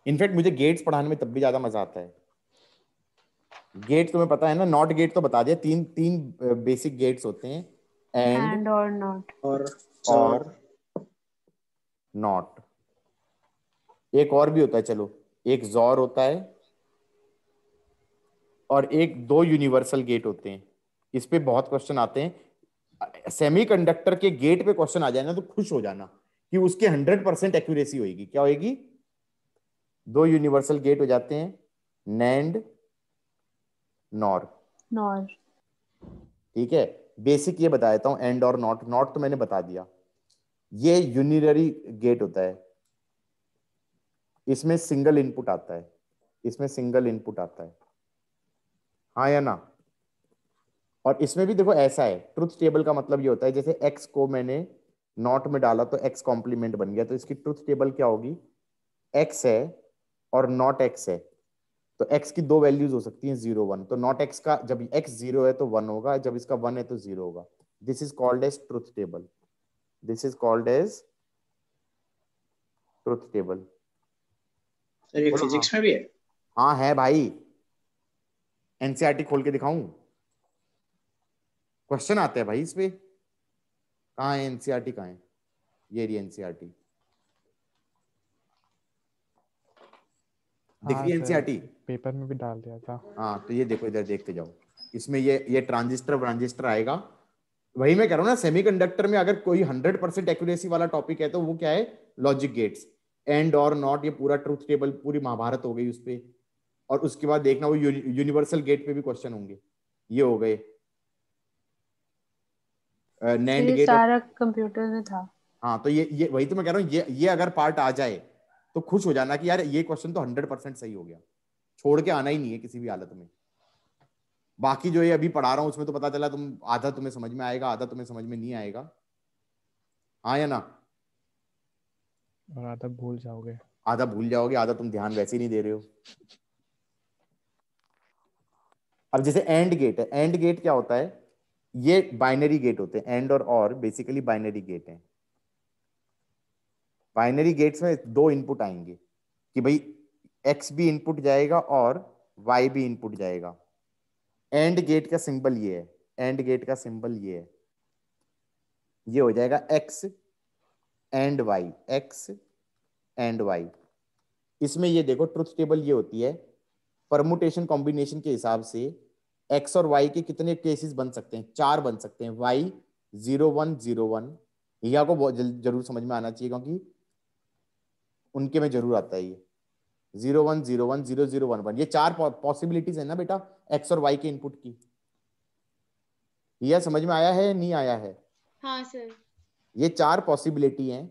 Speaker 1: इनफैक्ट मुझे गेट्स पढ़ाने में तब भी ज्यादा मजा आता है। गेट तुम्हें पता है ना, नॉट गेट तो बता दिया, तीन तीन बेसिक गेट्स होते हैं,
Speaker 3: एंड और नॉट
Speaker 1: और नॉट। एक और भी होता है, चलो, एक जॉर होता है, और एक दो यूनिवर्सल गेट होते हैं। इस पे बहुत क्वेश्चन आते हैं। सेमीकंडक्टर के गेट पे क्वेश्चन आ जाए ना तो खुश हो जाना कि उसके 100% एक्यूरेसी होगी। क्या होगी? दो यूनिवर्सल गेट हो जाते हैं, नैंड नॉर।
Speaker 3: नॉर
Speaker 1: ठीक है, बेसिक ये बता देता हूं, एंड और नॉट। नॉट तो मैंने बता दिया, ये यूनिनरी गेट होता है, इसमें सिंगल इनपुट आता है, इसमें सिंगल इनपुट आता है, हाँ या ना? और इसमें भी देखो ऐसा है, ट्रुथ टेबल का मतलब ये होता है, जैसे x को मैंने नॉट में डाला तो x कॉम्प्लीमेंट बन गया, तो इसकी ट्रुथ टेबल क्या होगी? x है और नॉट x है, तो x की दो वैल्यूज हो सकती हैं 0 1। तो नॉट x का जब x 0 है तो 1 होगा, जब इसका 1 है तो 0 होगा। This is called as truth table, this is called as truth table.
Speaker 9: Sir ये फिजिक्स में भी है?
Speaker 1: हाँ है भाई, एनसीईआरटी खोल के दिखाऊं? क्वेश्चन आते हैं भाई इस पे। कहाँ है एनसीईआरटी? कहाँ है? ये रही एनसीईआरटी, दिख रही है एनसीईआरटी?
Speaker 8: पेपर में भी डाल दिया था।
Speaker 1: हाँ तो ये देखो, इधर देखते जाओ, इसमें ये ट्रांजिस्टर आएगा। वही मैं कह रहा हूँ ना, सेमीकंडक्टर में अगर कोई 100% एक्यूरेसी वाला टॉपिक है तो वो क्या है? लॉजिक गेट्स, एंड और नॉट, ये पूरा ट्रूथ टेबल, पूरी महाभारत हो गई उस पे। और उसके बाद देखना वो यूनिवर्सल गेट पे भी क्वेश्चन होंगे, ये हो गए नैंड
Speaker 3: ये
Speaker 1: गेट।
Speaker 3: सारा कंप्यूटर में था।
Speaker 1: हाँ तो ये वही तो मैं कह रहा हूँ, ये अगर पार्ट आ जाए तो खुश हो जाना कि यार ये क्वेश्चन तो 100% सही हो गया, छोड़ के आना ही नहीं है किसी भी हालत में। बाकी जो ये अभी पढ़ा रहा हूँ उसमें तो पता चला तुम आधा तुम्हें समझ में आएगा, आधा तुम्हें समझ में नहीं आएगा, हाँ या ना?
Speaker 8: और आधा भूल जाओगे।
Speaker 1: आधा भूल जाओगे, आधा तुम ध्यान वैसे ही नहीं दे रहे हो। अब जैसे एंड गेट है, एंड गेट क्या होता है? ये बाइनरी गेट होते हैं, एंड और बेसिकली बाइनरी गेट हैं। बाइनरी गेट्स में दो इनपुट आएंगे कि भाई x भी इनपुट जाएगा और y भी इनपुट जाएगा। एंड गेट का सिंबल ये है, एंड गेट का सिंबल ये है, ये हो जाएगा x and y, x and y। इसमें ये देखो ट्रुथ टेबल ये होती है, परमुटेशन कॉम्बिनेशन के हिसाब से x और y के कितने केसेस बन सकते हैं? 4 बन सकते हैं, y 0 1 0 1। हिया को बहुत जरूर समझ में आना चाहिए क्योंकि उनके में जरूर आता है ये 0 1 0 1 0 0 1 1। ये 4 पॉसिबिलिटीज है ना बेटा एक्स और वाई के इनपुट की। हिया समझ में आया है नहीं आया है?
Speaker 5: हाँ सर।
Speaker 1: ये 4 पॉसिबिलिटी हैं।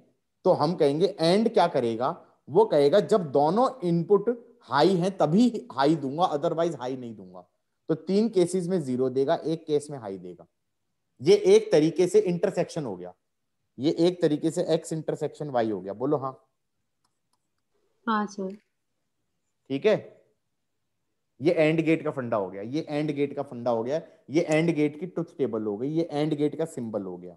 Speaker 1: तो हम कहेंगे एंड क्या करेगा, वो कहेगा जब दोनों इनपुट हाई हैं तभी हाई दूंगा, अदरवाइज हाई नहीं दूंगा। तो 3 केसेस में 0 देगा, एक केस में हाई देगा। ये एक तरीके से इंटरसेक्शन हो गया, ये एक तरीके से एक्स इंटरसेक्शन वाई हो गया। बोलो हाँ।
Speaker 3: हाँ सर।
Speaker 1: ठीक है, ये एंड गेट का फंडा हो गया, ये एंड गेट का फंडा हो गया, ये एंड गेट की ट्रुथ टेबल हो गई, ये एंड गेट का सिंबल हो गया।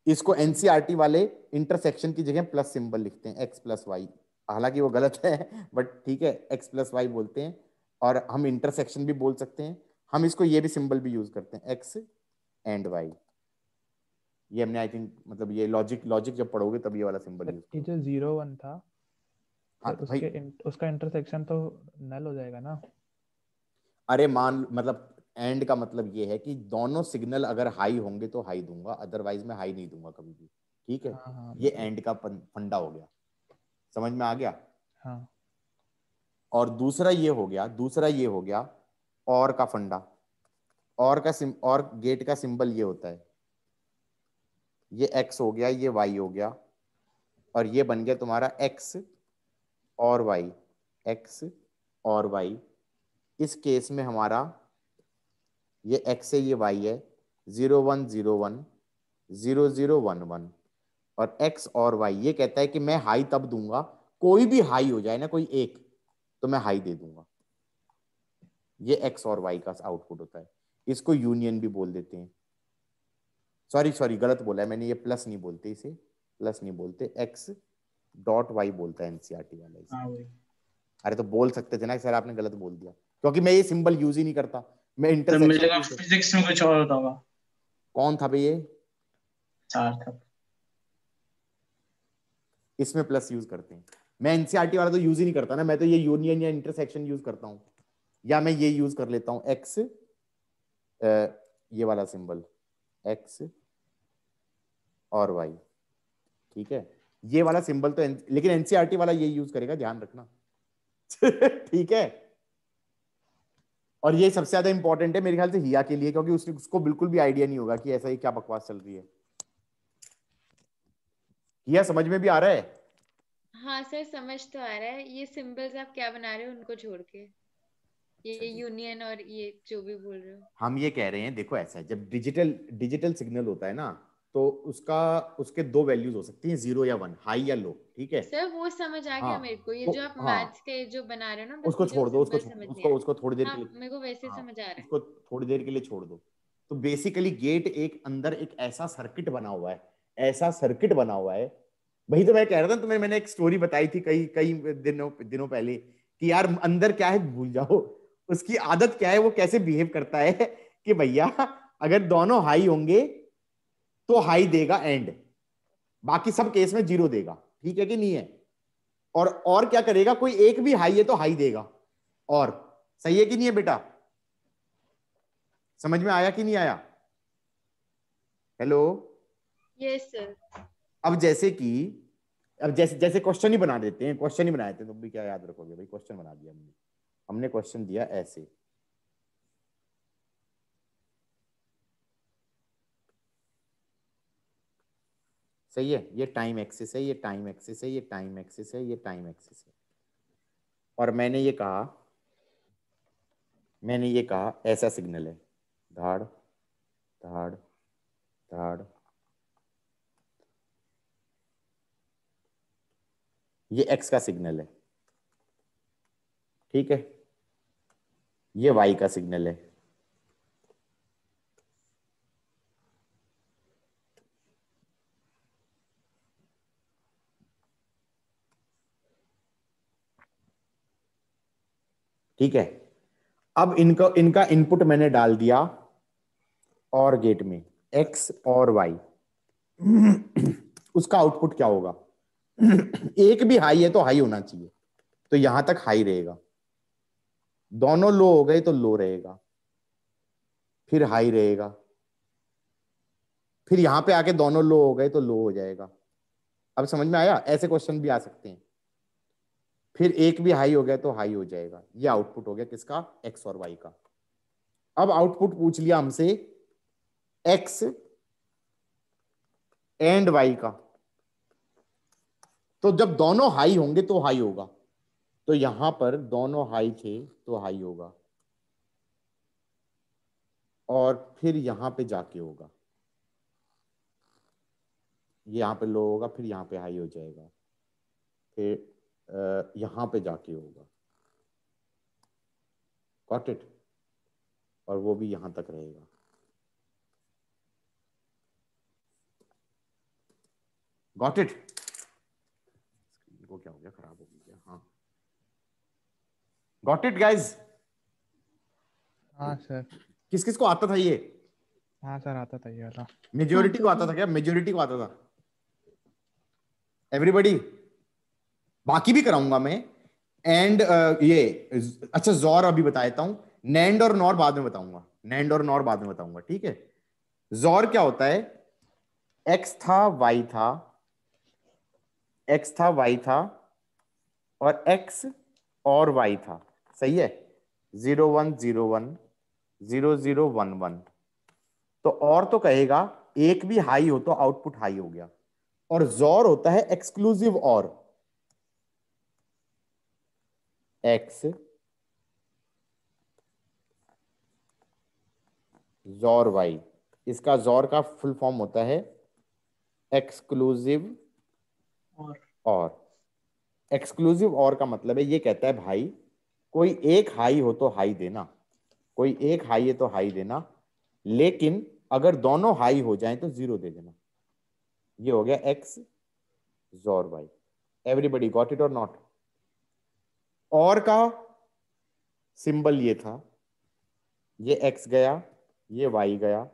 Speaker 1: इसको एनसीईआरटी वाले इंटरसेक्शन की जगह प्लस सिंबल लिखते हैं, एक्स प्लस वाई। हालांकि वो गलत है बट ठीक है, एक्स प्लस वाई बोलते हैं। और हम इंटरसेक्शन भी बोल सकते हैं, हम इसको ये भी सिंबल भी यूज करते हैं, एक्स एंड वाई। ये हमने आई थिंक मतलब ये लॉजिक जब पढ़ोगे तब ये वाला सिंबल यूज
Speaker 8: ये जो 0 1 था
Speaker 1: हाँ
Speaker 8: सर,
Speaker 1: भाई।
Speaker 8: उसका इंटरसेक्शन तो नल हो जाएगा ना?
Speaker 1: अरे मान मतलब एंड का मतलब ये है कि दोनों सिग्नल अगर हाई होंगे तो हाई दूंगा, अदरवाइज मैं हाई नहीं दूंगा कभी भी। ठीक है,
Speaker 8: हाँ
Speaker 1: ये एंड का फंडा हो गया, समझ में आ गया?
Speaker 8: हाँ।
Speaker 1: और दूसरा ये हो गया और का फंडा। और गेट का सिंबल ये होता है, ये एक्स हो गया, ये वाई हो गया, और ये बन गया तुम्हारा एक्स और वाई, एक्स और वाई। इस केस में हमारा ये एक्स है, ये वाई है, 0 1 0 1 0 0 1 1। और एक्स और वाई ये कहता है कि मैं हाई तब दूंगा, कोई भी हाई हो जाए ना, कोई एक, तो मैं हाई दे दूंगा। ये एक्स और वाई का आउटपुट होता है, इसको यूनियन भी बोल देते हैं। सॉरी गलत बोला है मैंने, ये प्लस नहीं बोलते, इसे प्लस नहीं बोलते, एक्स डॉट वाई बोलता है एनसीईआरटी वाला इसे।
Speaker 9: हाँ वही।
Speaker 1: अरे तो बोल सकते थे ना सर, आपने गलत बोल दिया, क्योंकि मैं ये सिंबल यूज ही नहीं करता, मैं
Speaker 9: तो मुझे
Speaker 1: इंटरसेक्शन
Speaker 9: लगा फिजिक्स में कुछ और होता होगा।
Speaker 1: कौन था भाई ये?
Speaker 9: 4 था।
Speaker 1: इसमें प्लस यूज करते हैं, मैं एनसीईआरटी वाला तो यूज ही नहीं करता ना, मैं तो ये यूनियन या इंटरसेक्शन यूज करता हूँ, या मैं ये यूज कर लेता हूँ एक्स, ये वाला सिंबल एक्स और वाई। ठीक है, ये वाला सिंबल तो लेकिन एनसीईआरटी वाला ये यूज करेगा, ध्यान रखना ठीक है। और ये सबसे ज्यादा इंपॉर्टेंट है मेरे ख्याल से हिया के लिए, क्योंकि उसको बिल्कुल भी आइडिया नहीं होगा कि ऐसा ही क्या बकवास चल रही है। हिया समझ में भी आ रहा है?
Speaker 5: हाँ सर समझ तो आ रहा है, ये सिंबल्स आप क्या बना रहे हो उनको छोड़ के, ये यूनियन और ये जो भी बोल रहे हो।
Speaker 1: हम ये कह रहे हैं, देखो ऐसा है, जब डिजिटल सिग्नल होता है ना, तो उसके 2 वैल्यूज हो सकती हैं, 0 या 1, हाई या लो। ठीक है
Speaker 5: सर वो समझ आ गया मेरे को, ये
Speaker 1: तो
Speaker 5: जो आप
Speaker 1: हाँ,
Speaker 5: मैथ्स के जो बना रहे हो ना, बस
Speaker 1: उसको
Speaker 5: मुझे
Speaker 1: छोड़
Speaker 5: वो
Speaker 1: दो,
Speaker 5: सिंबल समझ नहीं आया।
Speaker 1: उसको थोड़ी देर
Speaker 5: हाँ
Speaker 1: के लिए,
Speaker 5: मेरे को वैसे
Speaker 1: हाँ,
Speaker 5: समझ आ रहा है।
Speaker 1: उसको थोड़ी देर के लिए छोड़ दो। तो बेसिकली गेट एक अंदर एक ऐसा सर्किट बना हुआ है, ऐसा सर्किट बना हुआ है। वही तो मैं कह रहा था तुम्हें, मैंने एक स्टोरी बताई थी कई कई दिनों पहले कि यार अंदर क्या है भूल जाओ, उसकी आदत क्या है, वो कैसे बिहेव करता है कि भैया अगर दोनों हाई होंगे तो हाई देगा एंड, बाकी सब केस में 0 देगा। ठीक है कि नहीं है? और क्या करेगा, कोई एक भी हाई है तो हाई देगा। और सही है कि नहीं है बेटा? समझ में आया कि नहीं आया? हेलो?
Speaker 5: Yes sir.
Speaker 1: अब जैसे जैसे क्वेश्चन ही बना देते हैं, क्वेश्चन ही बना देते हैं, तो भी क्या याद रखोगे भाई, क्वेश्चन बना दिया हमने क्वेश्चन दिया ऐसे। सही है, ये टाइम एक्सिस है, ये टाइम एक्सिस है, ये टाइम एक्सिस है, ये टाइम एक्सिस है। और मैंने ये कहा ऐसा सिग्नल है, धाड़ धाड़ धाड़, ये एक्स का सिग्नल है। ठीक है, ये वाई का सिग्नल है। ठीक है, अब इनका इनपुट मैंने डाल दिया और गेट में एक्स और वाई उसका आउटपुट क्या होगा एक भी हाई है तो हाई होना चाहिए, तो यहां तक हाई रहेगा, दोनों लो हो गए तो लो रहेगा, फिर हाई रहेगा, फिर यहां पे आके दोनों लो हो गए तो लो हो जाएगा। अब समझ में आया? ऐसे क्वेश्चन भी आ सकते हैं। फिर एक भी हाई हो गया तो हाई हो जाएगा। ये आउटपुट हो गया किसका? एक्स और वाई का। अब आउटपुट पूछ लिया हमसे एक्स एंड वाई का, तो जब दोनों हाई होंगे तो हाई होगा, तो यहां पर दोनों हाई थे तो हाई होगा, और फिर यहां पे जाके होगा, यहां पे लो होगा, फिर यहां पे हाई हो जाएगा, फिर यहां पे जाके होगा। Got it? और वो भी यहां तक रहेगा। Got it? को क्या हो गया? खराब हो गया। हाँ, गॉट इट गाइज?
Speaker 8: हाँ सर।
Speaker 1: किस किस को आता था ये?
Speaker 8: हाँ सर, आता था ये वाला।
Speaker 1: मेजोरिटी को आता था क्या? मेजोरिटी को आता था? एवरीबॉडी? बाकी भी कराऊंगा मैं। एंड ये अच्छा, जॉर अभी बता देता हूं, नैंड और नॉर बाद में बताऊंगा। नैंड और नॉर बाद में बताऊंगा, ठीक है? जॉर क्या होता है? एक्स था, वाई था, एक्स था, वाई था, और एक्स और वाई था, सही है? 0 1 0 1 0 0 1 1। तो और तो कहेगा एक भी हाई हो तो आउटपुट हाई हो गया। और जॉर होता है एक्सक्लूसिव और, एक्स जॉर वाई, इसका जॉर का फुल फॉर्म होता है एक्सक्लूसिव और। एक्सक्लूसिव और का मतलब है, ये कहता है भाई कोई एक हाई हो तो हाई देना, कोई एक हाई है तो हाई देना, लेकिन अगर दोनों हाई हो जाएं तो जीरो दे देना। ये हो गया X XOR Y. Everybody got it और नॉट? और का सिंबल ये था, ये एक्स गया, ये वाई गया,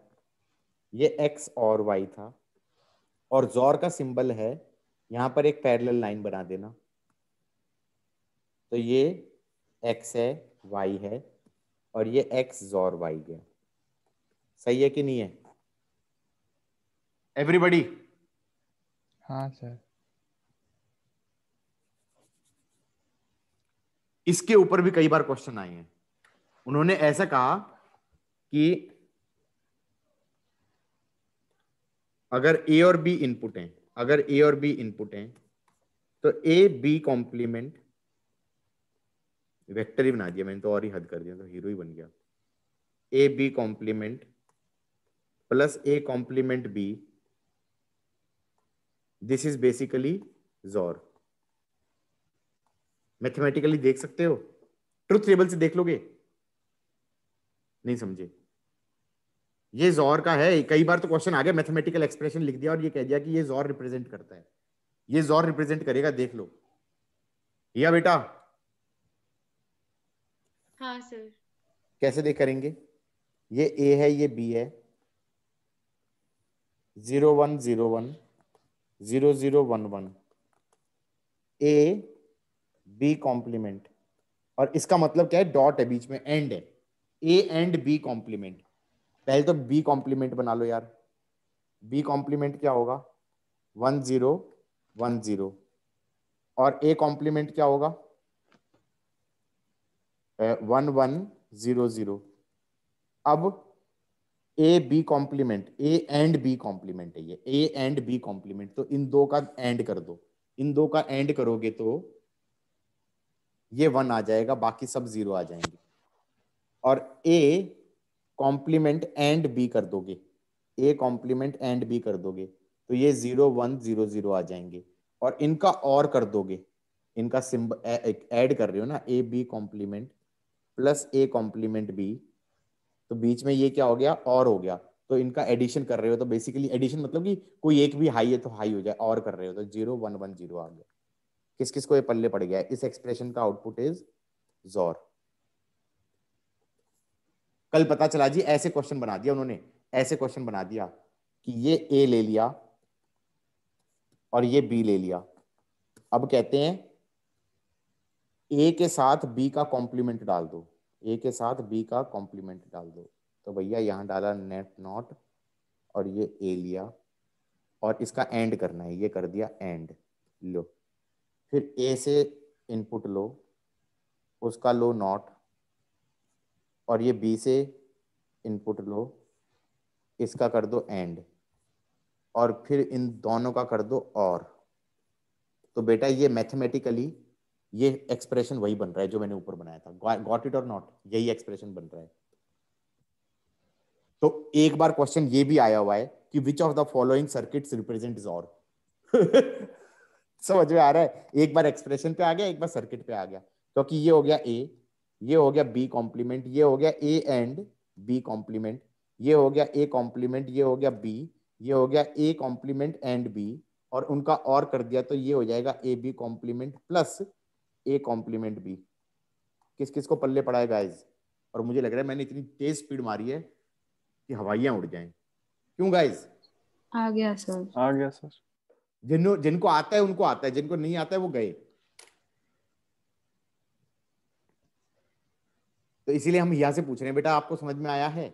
Speaker 1: ये एक्स और वाई था, और जॉर का सिंबल है, यहां पर एक पैरेलल लाइन बना देना, तो ये एक्स है, वाई है, और ये एक्स जॉर वाई गया। सही है कि नहीं है एवरीबडी?
Speaker 8: हाँ सर।
Speaker 1: इसके ऊपर भी कई बार क्वेश्चन आए हैं। उन्होंने ऐसा कहा कि अगर ए और बी इनपुट हैं, अगर ए और बी इनपुट हैं, तो ए बी कॉम्प्लीमेंट, वेक्टर ही बना दिया मैंने तो, और ही हद कर दिया, तो हीरो ही बन गया। A B complement plus A complement B, this is basically XOR. Mathematically देख सकते हो, ट्रुथ टेबल से देख लोगे? नहीं समझे? ये जॉर का है। कई बार तो क्वेश्चन आ गया, मैथमेटिकल एक्सप्रेशन लिख दिया और ये कह दिया कि ये जॉर रिप्रेजेंट करता है, ये जॉर रिप्रेजेंट करेगा, देख लो। या बेटा
Speaker 5: हाँ सर।
Speaker 1: कैसे देख करेंगे? ये ए है, ये बी है, 0 1 0 1 0 0 1 1, ए बी कॉम्प्लीमेंट, और इसका मतलब क्या है? डॉट है बीच में, एंड है, ए एंड बी कॉम्प्लीमेंट। पहले तो बी कॉम्प्लीमेंट बना लो यार। बी कॉम्प्लीमेंट क्या होगा? 1 0 1 0, और ए कॉम्प्लीमेंट क्या होगा? 1 1 0 0। अब A B complement, A and B complement है ये, ए एंड बी कॉम्प्लीमेंट, तो इन दो का एंड कर दो, इन दो का एंड करोगे तो ये 1 आ जाएगा, बाकी सब 0 आ जाएंगे। और ए कॉम्प्लीमेंट एंड बी कर दोगे, ए कॉम्प्लीमेंट एंड बी कर दोगे तो ये 0 1 0 0 आ जाएंगे। और इनका और कर दोगे, इनका सिंबल ऐड कर रहे हो ना, A B complement plus A complement B, तो बीच में ये क्या हो गया? और हो गया। तो इनका एडिशन कर रहे हो, तो बेसिकली एडिशन मतलब कि कोई एक भी हाई है तो हाई हो जाए, और कर रहे हो तो 0 1 1 0 आ गया। किस किस को ये पल्ले पड़ गया है? इस एक्सप्रेशन का आउटपुट इज जॉर। कल पता चला जी, ऐसे क्वेश्चन बना दिया उन्होंने, ऐसे क्वेश्चन बना दिया कि ये ए ले लिया और ये बी ले लिया। अब कहते हैं ए के साथ बी का कॉम्प्लीमेंट डाल दो, ए के साथ बी का कॉम्प्लीमेंट डाल दो, तो भैया यहाँ डाला नेट नॉट और ये ए लिया और इसका एंड करना है, ये कर दिया एंड। लो फिर ए से इनपुट लो, उसका लो नॉट, और ये बी से इनपुट लो, इसका कर दो एंड, और फिर इन दोनों का कर दो और। तो बेटा ये मैथमेटिकली ये एक्सप्रेशन वही बन रहा है जो मैंने ऊपर बनाया था। गॉट इट और नॉट? यही एक्सप्रेशन बन रहा है। तो एक बार क्वेश्चन ये भी आया हुआ है कि which of the following circuits represent और। समझ में आ रहा है? एक बार एक्सप्रेशन पे आ गया, एक बार सर्किट पे आ गया। क्योंकि ये हो गया ए, ये हो गया बी कॉम्प्लीमेंट, ये हो गया ए एंड बी कॉम्प्लीमेंट, ये हो गया ए कॉम्प्लीमेंट, ये हो गया बी, ये हो गया ए कॉम्प्लीमेंट एंड बी, और उनका और कर दिया तो ये हो जाएगा A B complement plus A complement B. किस किस को पल्ले पड़ा है गाइज? और मुझे लग रहा है मैंने इतनी तेज स्पीड मारी है कि हवाइयां उड़ जाएं। क्यों गाइज?
Speaker 3: आ गया सर।
Speaker 4: आ गया सर।
Speaker 1: जिनको आता है उनको आता है, जिनको नहीं आता है वो गए। तो इसीलिए हम यहाँ से पूछ रहे हैं, बेटा आपको समझ में आया है?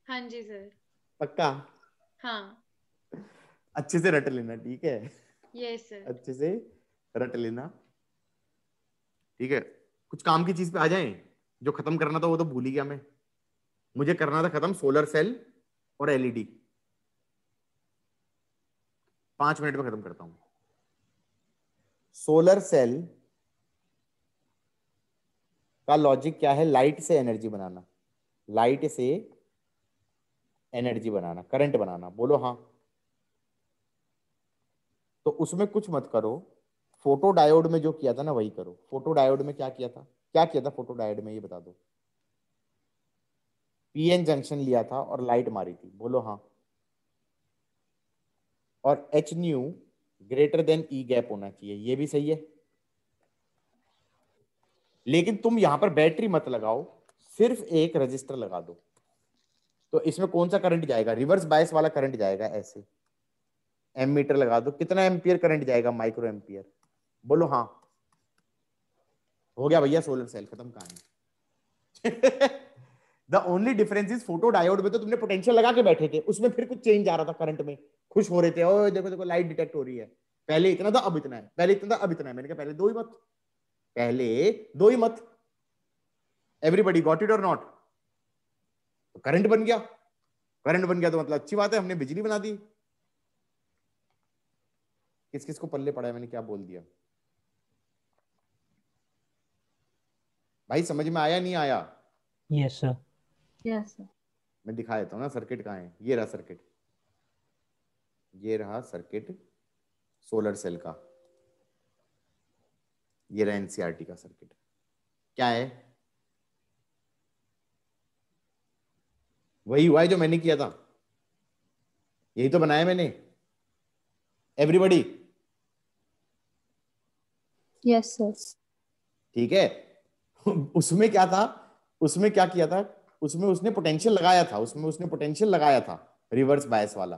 Speaker 5: हाँ जी सर।
Speaker 1: पक्का?
Speaker 5: हाँ।
Speaker 1: अच्छे से रट लेना, ठीक है?
Speaker 5: Yes sir.
Speaker 1: अच्छे से रट लेना, ठीक है? कुछ काम की चीज पे आ जाएं। जो खत्म करना था वो तो भूल ही गया मैं। मुझे करना था खत्म सोलर सेल और एलईडी। 5 मिनट में खत्म करता हूं। सोलर सेल का लॉजिक क्या है? लाइट से एनर्जी बनाना, लाइट से एनर्जी बनाना, करंट बनाना। बोलो हाँ। तो उसमें कुछ मत करो, फोटो डायोड में जो किया था ना वही करो। फोटो डायोड में क्या किया था? क्या किया था फोटो डायोड में, ये बता दो। पीएन जंक्शन लिया था और लाइट मारी थी। बोलो हाँ। और एच न्यू ग्रेटर देन ई गैप होना चाहिए, ये भी सही है। लेकिन तुम यहां पर बैटरी मत लगाओ, सिर्फ एक रजिस्टर लगा दो। तो इसमें कौन सा करंट जाएगा? रिवर्स बायस वाला करंट जाएगा। ऐसे एमीटर लगा दो, कितना एम्पियर करंट जाएगा? Micro ampere. बोलो हाँ। हो गया भैया, सोलर सेल खत्म कहानी। The only difference is photo diode में तो तुमने पोटेंशियल लगा के बैठे थे, उसमें फिर कुछ चेंज आ रहा था करंट में, खुश हो रहे थे, ओ देखो देखो लाइट डिटेक्ट हो रही है। पहले इतना था अब इतना है, पहले इतना था अब इतना है। मैंने कहा पहले दो ही मत, पहले दो ही मत। एवरीबॉडी गॉट इट और नॉट? तो करंट बन गया। करंट बन गया तो मतलब अच्छी बात है, हमने बिजली बना दी। किस किस को पल्ले पड़ा है मैंने क्या बोल दिया? भाई समझ में आया नहीं आया?
Speaker 9: Yes sir.
Speaker 3: Yes sir.
Speaker 1: मैं दिखा देता हूँ ना सर्किट कहाँ है। ये रहा सर्किट, ये रहा सर्किट सोलर सेल का, ये रहा एनसीईआरटी का सर्किट। क्या है? वही हुआ है जो मैंने किया था, यही तो बनाया मैंने। एवरीबॉडी?
Speaker 3: Yes sir.
Speaker 1: ठीक है। उसमें क्या था? उसमें क्या किया था? उसमें उसने पोटेंशियल लगाया था, उसमें उसने पोटेंशियल लगाया था रिवर्स बायस वाला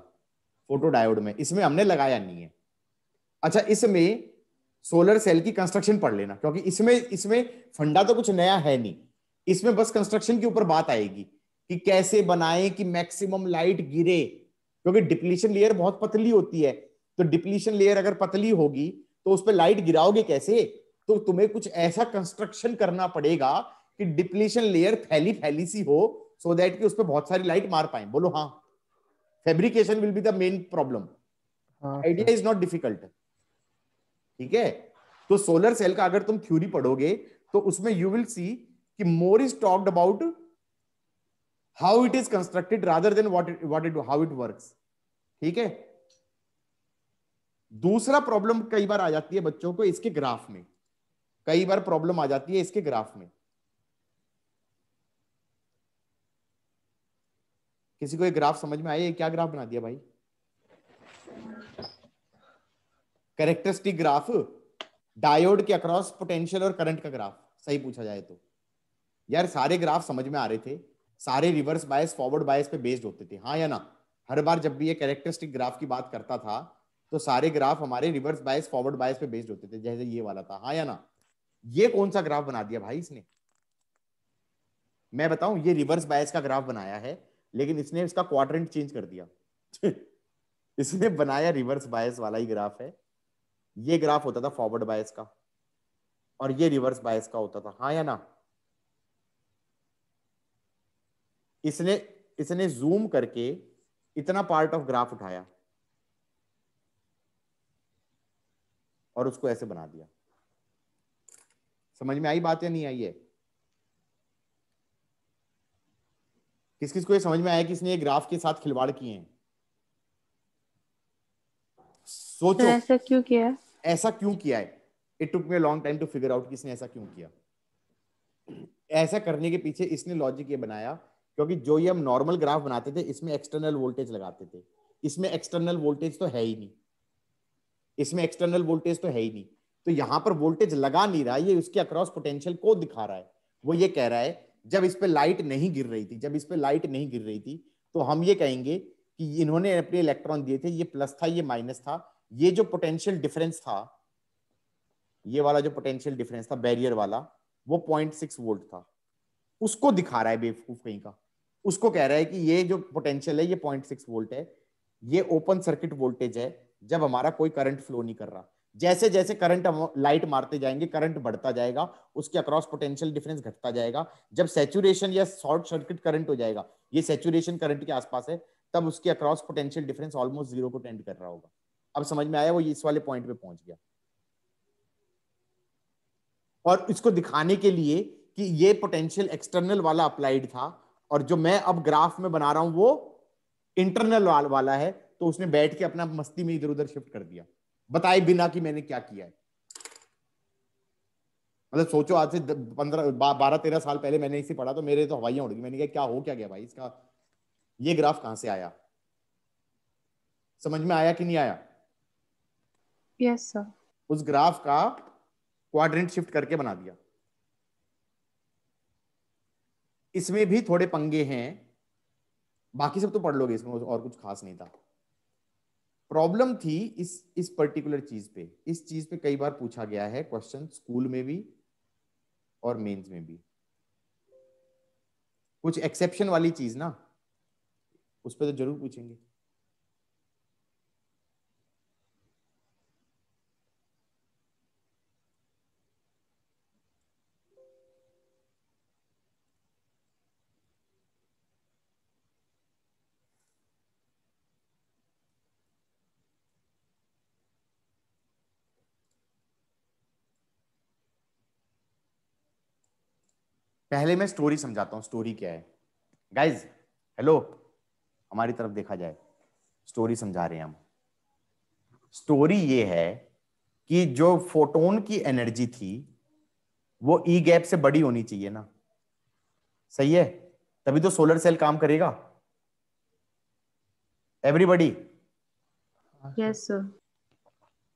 Speaker 1: फोटो डायोड में। इसमें हमने लगाया नहीं है। अच्छा, इसमें सोलर सेल की कंस्ट्रक्शन पढ़ लेना, क्योंकि इसमें इसमें फंडा तो कुछ नया है नहीं। इसमें बस कंस्ट्रक्शन के ऊपर बात आएगी कि कैसे बनाएं कि मैक्सिमम लाइट गिरे, क्योंकि डिप्लीशन लेयर बहुत पतली होती है। तो डिप्लीशन लेयर अगर पतली होगी तो उस पर लाइट गिराओगे कैसे? तो तुम्हें कुछ ऐसा कंस्ट्रक्शन करना पड़ेगा कि डिप्लीशन लेयर फैली फैली सी हो, सो दैट कि उस पर बहुत सारी लाइट मार पाए। बोलो हाँ। Fabrication will be the main problem. Idea is not difficult, ठीक है? तो सोलर सेल का अगर तुम थ्योरी पढ़ोगे तो उसमें यू विल सी कि more is talked about how it is constructed rather than how it works, ठीक है? दूसरा प्रॉब्लम कई बार आ जाती है बच्चों को इसके ग्राफ में, कई बार प्रॉब्लम आ जाती है इसके ग्राफ में। किसी को ये ग्राफ समझ में आया? क्या ग्राफ बना दिया भाई? कैरेक्टरिस्टिक ग्राफ, डायोड के अक्रॉस पोटेंशियल और करंट का ग्राफ, सही पूछा जाए तो। यार सारे ग्राफ समझ में आ रहे थे, सारे रिवर्स बायस फॉरवर्ड बायस पे बेस्ड होते थे, हाँ या ना? हर बार जब भी ये कैरेक्टरिस्टिक ग्राफ की बात करता था तो सारे ग्राफ हमारे रिवर्स बायस फॉरवर्ड बायस पे बेस्ड होते थे, जैसे ये वाला था, हाँ या ना? ये कौन सा ग्राफ बना दिया भाई इसने? मैं बताऊं, ये रिवर्स बायस का ग्राफ बनाया है, लेकिन इसने इसका क्वाड्रेंट चेंज कर दिया। इसने बनाया रिवर्स बायस वाला ही ग्राफ है। ये ग्राफ होता था फॉरवर्ड बायस का और ये रिवर्स बायस का होता था, हाँ या ना? इसने जूम करके इतना पार्ट ऑफ ग्राफ उठाया और उसको ऐसे बना दिया। समझ में आई बात या नहीं आई है? किस किस को ये समझ में आया कि इसने ये ग्राफ के साथ खिलवाड़ किए हैं? सोचो
Speaker 3: ऐसा क्यों किया है?
Speaker 1: ऐसा क्यों किया है? It took me a long time to figure out कि इसने ऐसा क्यों किया। ऐसा करने के पीछे इसने लॉजिक ये बनाया, क्योंकि जो ये हम नॉर्मल ग्राफ बनाते थे इसमें एक्सटर्नल वोल्टेज लगाते थे, इसमें एक्सटर्नल वोल्टेज तो है ही नहीं, इसमें एक्सटर्नल वोल्टेज तो है ही नहीं, तो यहां पर वोल्टेज लगा नहीं रहा, ये उसके अक्रॉस पोटेंशियल को दिखा रहा है। वो ये कह रहा है जब इस पे लाइट नहीं गिर रही थी, जब इस पे लाइट नहीं गिर रही थी तो हम ये कहेंगे कि इन्होंने अपने इलेक्ट्रॉन दिए थे, ये प्लस था ये माइनस था, ये जो पोटेंशियल डिफरेंस था, ये वाला जो पोटेंशियल डिफरेंस था बैरियर वाला, वो 0.6 वोल्ट था। उसको दिखा रहा है बेवकूफ कहीं का, उसको कह रहा है कि ये जो पोटेंशियल है ये 0.6 वोल्ट है, ये ओपन सर्किट वोल्टेज है जब हमारा कोई करंट फ्लो नहीं कर रहा। जैसे जैसे करंट लाइट मारते जाएंगे करंट बढ़ता जाएगा, उसके अक्रॉस पोटेंशियल डिफरेंस घटता जाएगा। जब सैचुरेशन या शॉर्ट सर्किट करंट हो जाएगा, ये सैचुरेशन करंट के आसपास है, तब उसके अक्रॉस पोटेंशियल डिफरेंस ऑलमोस्ट 0 को टेंड कर रहा होगा। अब समझ में आया? वो इस वाले पॉइंट पे पहुंच गया। और इसको दिखाने के लिए कि ये पोटेंशियल एक्सटर्नल वाला अप्लाइड था और जो मैं अब ग्राफ में बना रहा हूं वो इंटरनल वाला है, तो उसने बैठ के अपना मस्ती में इधर उधर शिफ्ट कर दिया, बताए बिना कि मैंने क्या किया है। मतलब सोचो आज से 12-13 साल पहले मैंने इसे पढ़ा तो मेरे तो हवाइयां उड़ गई। मैंने कहा क्या हो क्या गया भाई इसका, ये ग्राफ कहां से आया? समझ में आया कि नहीं आया?
Speaker 3: Yes sir.
Speaker 1: उस ग्राफ का क्वाड्रेंट शिफ्ट करके बना दिया। इसमें भी थोड़े पंगे हैं, बाकी सब तो पढ़ लोगे, इसमें और कुछ खास नहीं था। प्रॉब्लम थी इस पर्टिकुलर चीज पे, इस चीज पे कई बार पूछा गया है क्वेश्चन, स्कूल में भी और मेंस में भी। कुछ एक्सेप्शन वाली चीज ना, उस पे तो जरूर पूछेंगे। पहले मैं स्टोरी समझाता हूं, स्टोरी क्या है। गाइज हेलो, हमारी तरफ देखा जाए, स्टोरी समझा रहे हैं हम। स्टोरी ये है कि जो फोटोन की एनर्जी थी वो ई गैप से बड़ी होनी चाहिए ना, सही है? तभी तो सोलर सेल काम करेगा। एवरीबॉडी?
Speaker 3: Yes sir.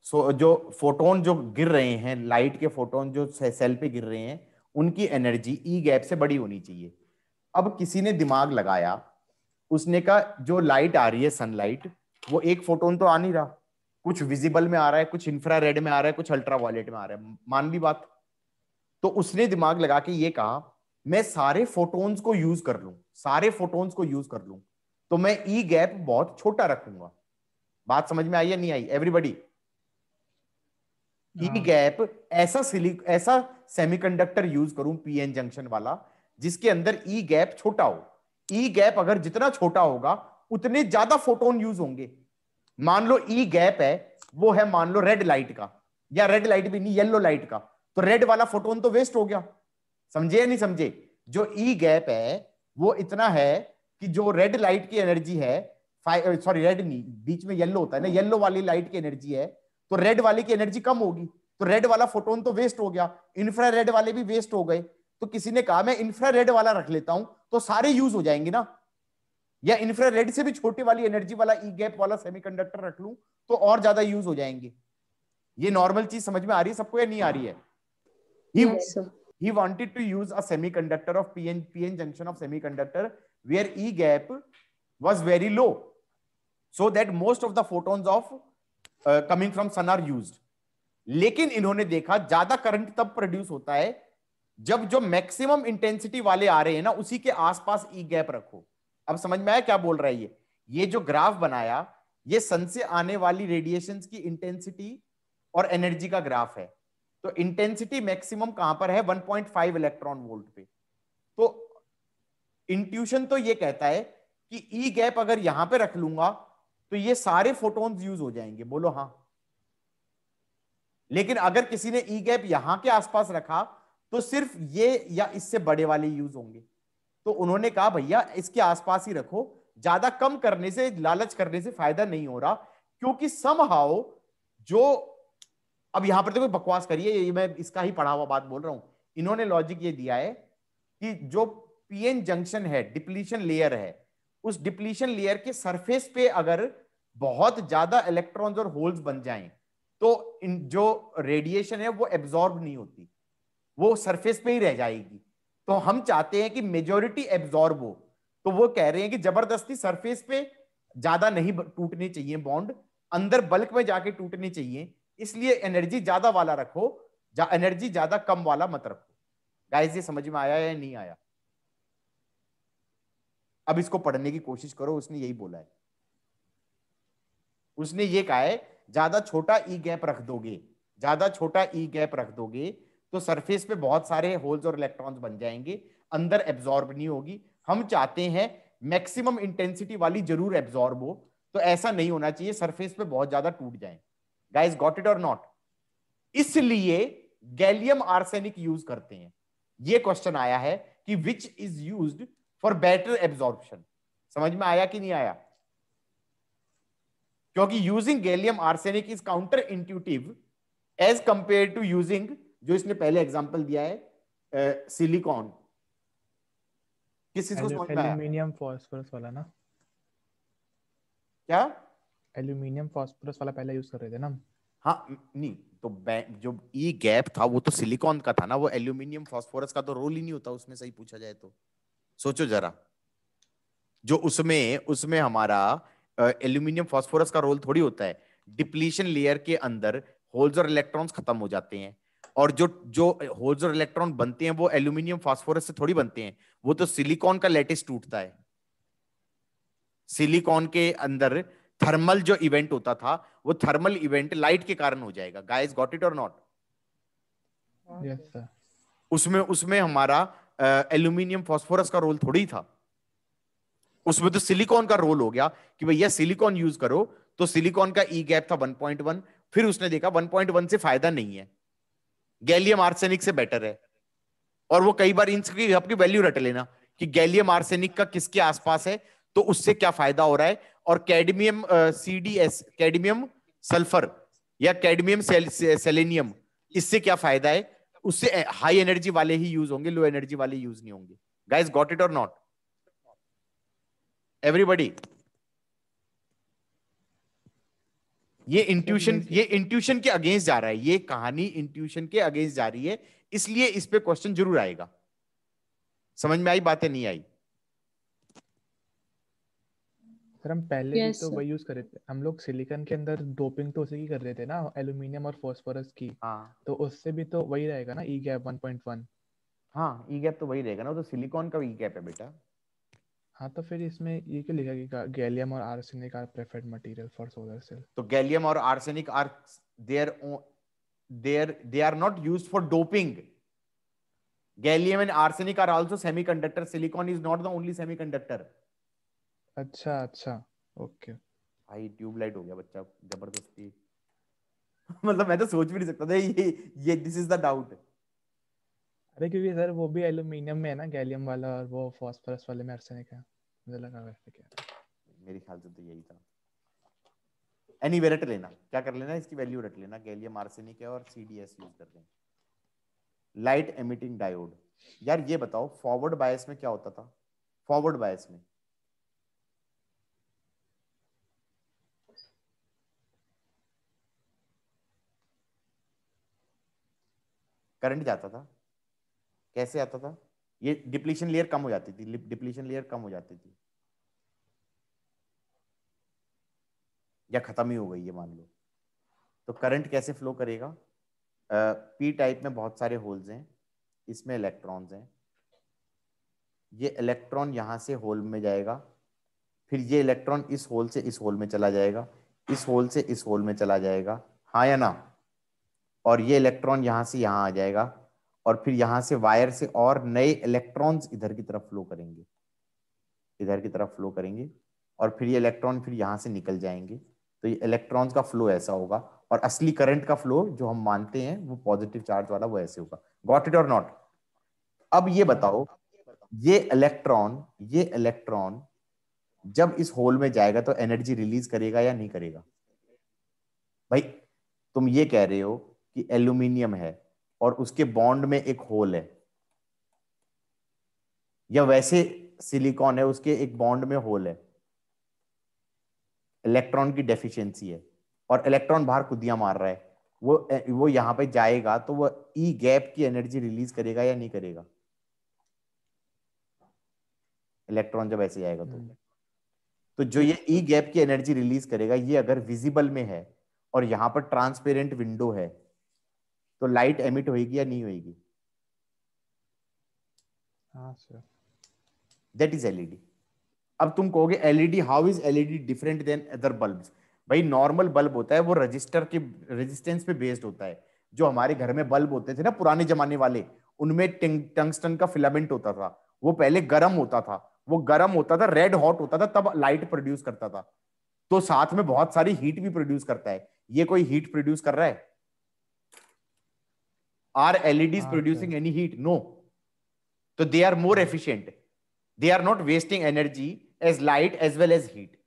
Speaker 1: सो जो फोटोन जो गिर रहे हैं, लाइट के फोटोन जो सेल पे गिर रहे हैं, उनकी एनर्जी ई गैप से बड़ी होनी चाहिए। अब किसी ने दिमाग लगाया, उसने कहा जो लाइट आ रही है सनलाइट, वो एक फोटोन तो आ नहीं रहा, कुछ विजिबल में आ रहा है, कुछ इंफ्रारेड में आ रहा है, कुछ अल्ट्रावायलेट में आ रहा है, मान ली बात। तो उसने दिमाग लगा के ये कहा मैं सारे फोटोन्स को यूज कर लूं, सारे फोटोन्स को यूज कर लूं, तो मैं ई गैप बहुत छोटा रखूंगा। बात समझ में आई या नहीं आई एवरीबॉडी? ई गैप ऐसा सेमीकंडक्टर यूज करूं पीएन जंक्शन वाला जिसके अंदर ई गैप छोटा हो। ई गैप अगर जितना छोटा होगा उतने ज्यादा फोटोन यूज होंगे। मान लो ई गैप है वो है मान लो रेड लाइट का, या रेड लाइट भी नहीं येलो लाइट का, तो रेड वाला फोटोन तो वेस्ट हो गया। समझे या नहीं समझे? जो ई गैप है वो इतना है कि जो रेड लाइट की एनर्जी है, सॉरी रेड नहीं, बीच में येलो होता है ना, येलो वाली लाइट की एनर्जी है तो रेड वाले की एनर्जी कम होगी, तो रेड वाला फोटोन तो वेस्ट हो गया, इंफ्रारेड वाले भी वेस्ट हो गए। तो किसी ने कहा मैं इंफ्रारेड वाला रख लेता हूं तो सारे यूज हो जाएंगे ना, या इंफ्रारेड से भी छोटी वाली एनर्जी वाला ई गैप वाला सेमीकंडक्टर रख लूं तो और ज्यादा यूज हो जाएंगे। ये नॉर्मल चीज समझ में आ रही है सबको या नहीं आ रही है? He wanted to use a semiconductor of PN junction of semiconductor where E gap was very low, so that most of the photons of coming from sun are used. लेकिन इन्होंने देखा ज्यादा करंट तब प्रोड्यूस होता है जब जो maximum intensity वाले आ रहे हैं ना उसी के आसपास ई गैप रखो। अब समझ में आया क्या बोल रहा है ये जो ग्राफ बनाया ये सन से आने वाली रेडिएशंस की इंटेंसिटी और एनर्जी का ग्राफ है। तो इंटेंसिटी मैक्सिमम कहां पर है 1.5 इलेक्ट्रॉन वोल्ट पे। तो इंट्यूशन तो ये कहता है कि ई गैप अगर यहां पे रख लूंगा तो ये सारे फोटॉन्स यूज हो जाएंगे, बोलो हाँ। लेकिन अगर किसी ने ई गैप यहां के आसपास रखा तो सिर्फ ये या इससे बड़े वाले यूज होंगे। तो उन्होंने कहा भैया इसके आसपास ही रखो, ज्यादा कम करने से लालच करने से फायदा नहीं हो रहा, क्योंकि समहाउ जो अब यहां पर तो कोई बकवास करिए, ये मैं इसका ही पढ़ा हुआ बात बोल रहा हूं। इन्होंने लॉजिक ये दिया है कि जो पीएन जंक्शन है, डिप्लीशन लेयर है, उस डिप्लीशन लेयर के सरफेस पे अगर बहुत ज्यादा इलेक्ट्रॉन्स और होल्स बन जाएं तो इन जो रेडिएशन है वो एब्जॉर्ब नहीं होती, वो सरफेस पे ही रह जाएगी। तो हम चाहते हैं कि मेजॉरिटी एब्जॉर्ब हो, तो वो कह रहे हैं कि जबरदस्ती सरफेस पे ज्यादा नहीं टूटने चाहिए बॉन्ड, अंदर बल्क में जाके टूटने चाहिए, इसलिए एनर्जी ज्यादा वाला रखो, एनर्जी ज्यादा कम वाला मत रखो। गाइस ये समझ में आया या नहीं आया? अब इसको पढ़ने की कोशिश करो, उसने यही बोला है। उसने ये कहा है ज्यादा छोटा ई गैप रख दोगे, ज्यादा छोटा ई गैप रख दोगे तो सरफेस पे बहुत सारे होल्स और इलेक्ट्रॉन्स बन जाएंगे, अंदर एब्जॉर्ब नहीं होगी। हम चाहते हैं मैक्सिमम इंटेंसिटी वाली जरूर एब्जॉर्ब हो, तो ऐसा नहीं होना चाहिए सरफेस पे बहुत ज्यादा टूट जाए। गाइस गॉट इट और नॉट? इसलिए गैलियम आर्सेनिक यूज करते हैं। ये क्वेश्चन आया है कि which is used for better absorption. समझ में आया कि नहीं आया? क्योंकि using gallium arsenic is counter intuitive as compare to using, जो इसने पहले एग्जांपल दिया है सिलिकॉन। किस चीज को समझ में आया?
Speaker 8: एल्यूमिनियम फास्फोरस वाला ना,
Speaker 1: क्या
Speaker 8: एल्यूमिनियम फास्फोरस वाला पहले यूज कर रहे थे ना।
Speaker 1: हाँ नहीं तो जो ई गैप था वो तो सिलिकॉन का था ना, वो एल्यूमिनियम फास्फोरस का तो रोल ही नहीं होता उसमें, सही पूछा जाए तो। सोचो जरा, जो उसमें हमारा एल्यूमिनियम फास्फोरस का रोल थोड़ी होता है। डिप्लीशन लेयर के अंदर होल्स और इलेक्ट्रॉन्स खत्म हो जाते हैं, और जो होल्स और इलेक्ट्रॉन बनते हैं वो एल्यूमिनियम फास्फोरस से थोड़ी बनते हैं, वो तो सिलिकॉन का लैटिस टूटता है। सिलिकॉन के अंदर थर्मल जो इवेंट होता था वो थर्मल इवेंट लाइट के कारण हो जाएगा। गाइस गॉट इट और नॉट?
Speaker 8: Yes sir.
Speaker 1: उसमें हमारा एल्यूमिनियम फास्फोरस का रोल थोड़ी था, उसमें तो सिलिकॉन का रोल हो गया कि भैया सिलिकॉन यूज करो। तो सिलिकॉन का ई गैप था 1.1, फिर उसने देखा 1.1 से फायदा नहीं है, गैलियम आर्सेनिक से बेटर है। और वो कई बार इनकी अपनी वैल्यू रट लेना कि गैलियम आर्सेनिक का किसके आसपास है तो उससे क्या फायदा हो रहा है, और कैडमियम CDS, कैडमियम सल्फर या कैडमियम सेलेनियम, इससे क्या फायदा है? उससे हाई एनर्जी वाले ही यूज होंगे, लो एनर्जी वाले यूज नहीं होंगे। गाइस गॉट इट और नॉट? एवरीबॉडी? ये इंट्यूशन के अगेंस्ट जा रहा है, ये कहानी इंट्यूशन के अगेंस्ट जा रही है, इसलिए इस पे क्वेश्चन जरूर आएगा। समझ में आई बातें? नहीं आई?
Speaker 8: सर हम पहले भी
Speaker 3: यस
Speaker 8: तो
Speaker 3: सर।
Speaker 8: वही यूज कर रहे थे, हम लोग सिलिकॉन के अंदर डोपिंग तो उसी की कर रहे थे ना, एल्यूमिनियम और फास्फोरस की।
Speaker 1: हाँ
Speaker 8: तो उससे भी तो वही रहेगा ना, ई गैप 1.1।
Speaker 1: हाँ, ई गैप तो वही रहेगा ना, वो तो सिलिकॉन का ई गैप है बेटा।
Speaker 8: हाँ तो फिर इसमें ये क्यों लिखा कि गैलियम और arsenic are preferred material for solar cell?
Speaker 1: तो गैलियम और arsenic are they are not used for doping. Gallium and arsenic are also semiconductor. Silicon is not the only semiconductor.
Speaker 8: अच्छा अच्छा, ओके।
Speaker 1: भाई ट्यूबलाइट हो गया बच्चा जबरदस्ती। मतलब मैं तो सोच भी नहीं सकता था ये दिस इज द डाउट।
Speaker 8: अरे क्योंकि सर वो भी एल्यूमिनियम में है ना गैलियम वाला, और वो फास्फोरस वाले में आर्सेनिक है, मुझे लगा वैसे क्या।
Speaker 1: मेरे ख्याल से तो यही था। एनीवे रट लेना, क्या कर लेना, इसकी वैल्यू रट लेना। गैलियम आर्सेनिक है और CDS यूज कर रहे हैं। Light emitting diode. यार ये बताओ फॉरवर्ड बायस में क्या होता था? फॉरवर्ड बायस में करंट जाता था, कैसे आता था? ये डिप्लीशन लेयर कम हो जाती थी, डिप्लीशन लेयर कम हो जाती थी, या खत्म ही हो गई है मान लो, तो करंट कैसे फ्लो करेगा? पी टाइप में बहुत सारे होल्स हैं, इसमें इलेक्ट्रॉन्स हैं, ये इलेक्ट्रॉन यहाँ से होल में जाएगा, फिर ये इलेक्ट्रॉन इस होल से इस होल में चला जाएगा, इस होल से इस होल में चला जाएगा, हाँ या ना, और ये इलेक्ट्रॉन यहाँ से यहाँ आ जाएगा, और फिर यहाँ से वायर से और नए इलेक्ट्रॉन्स इधर की तरफ फ्लो करेंगे, इधर की तरफ फ्लो करेंगे, और फिर ये इलेक्ट्रॉन फिर यहाँ से निकल जाएंगे। तो ये इलेक्ट्रॉन्स का फ्लो ऐसा होगा, और असली करंट का फ्लो जो हम मानते हैं वो पॉजिटिव चार्ज वाला वो ऐसे होगा। गॉट इट और नॉट? अब ये बताओ, ये इलेक्ट्रॉन जब इस होल में जाएगा तो एनर्जी रिलीज करेगा या नहीं करेगा? भाई तुम ये कह रहे हो कि एल्यूमिनियम है और उसके बॉन्ड में एक होल है, या वैसे सिलिकॉन है उसके एक बॉन्ड में होल है, इलेक्ट्रॉन की डेफिशिएंसी है और इलेक्ट्रॉन बाहर कुदियां मार रहा है, वो यहां पे जाएगा तो वो ई गैप की एनर्जी रिलीज करेगा या नहीं करेगा? इलेक्ट्रॉन जब ऐसे जाएगा तो जो ये ई गैप की एनर्जी रिलीज करेगा, ये अगर विजिबल में है और यहाँ पर ट्रांसपेरेंट विंडो है तो लाइट एमिट होगी या नहीं होगी?
Speaker 8: हाँ सर।
Speaker 1: That is LED. अब तुम कहोगे LED, how is LED different than other bulbs? भाई नॉर्मल बल्ब होता है वो रजिस्टर के रेजिस्टेंस पे बेस्ड होता है। जो हमारे घर में बल्ब होते थे ना पुराने जमाने वाले, उनमें टंगस्टन का फिलामेंट होता था, वो पहले गर्म होता था, वो गर्म होता था, रेड हॉट होता था, तब लाइट प्रोड्यूस करता था, तो साथ में बहुत सारी हीट भी प्रोड्यूस करता है। ये कोई हीट प्रोड्यूस कर रहा है? Are LEDs producing any heat? No. तो they are more efficient, they are not wasting energy as light as well as heat.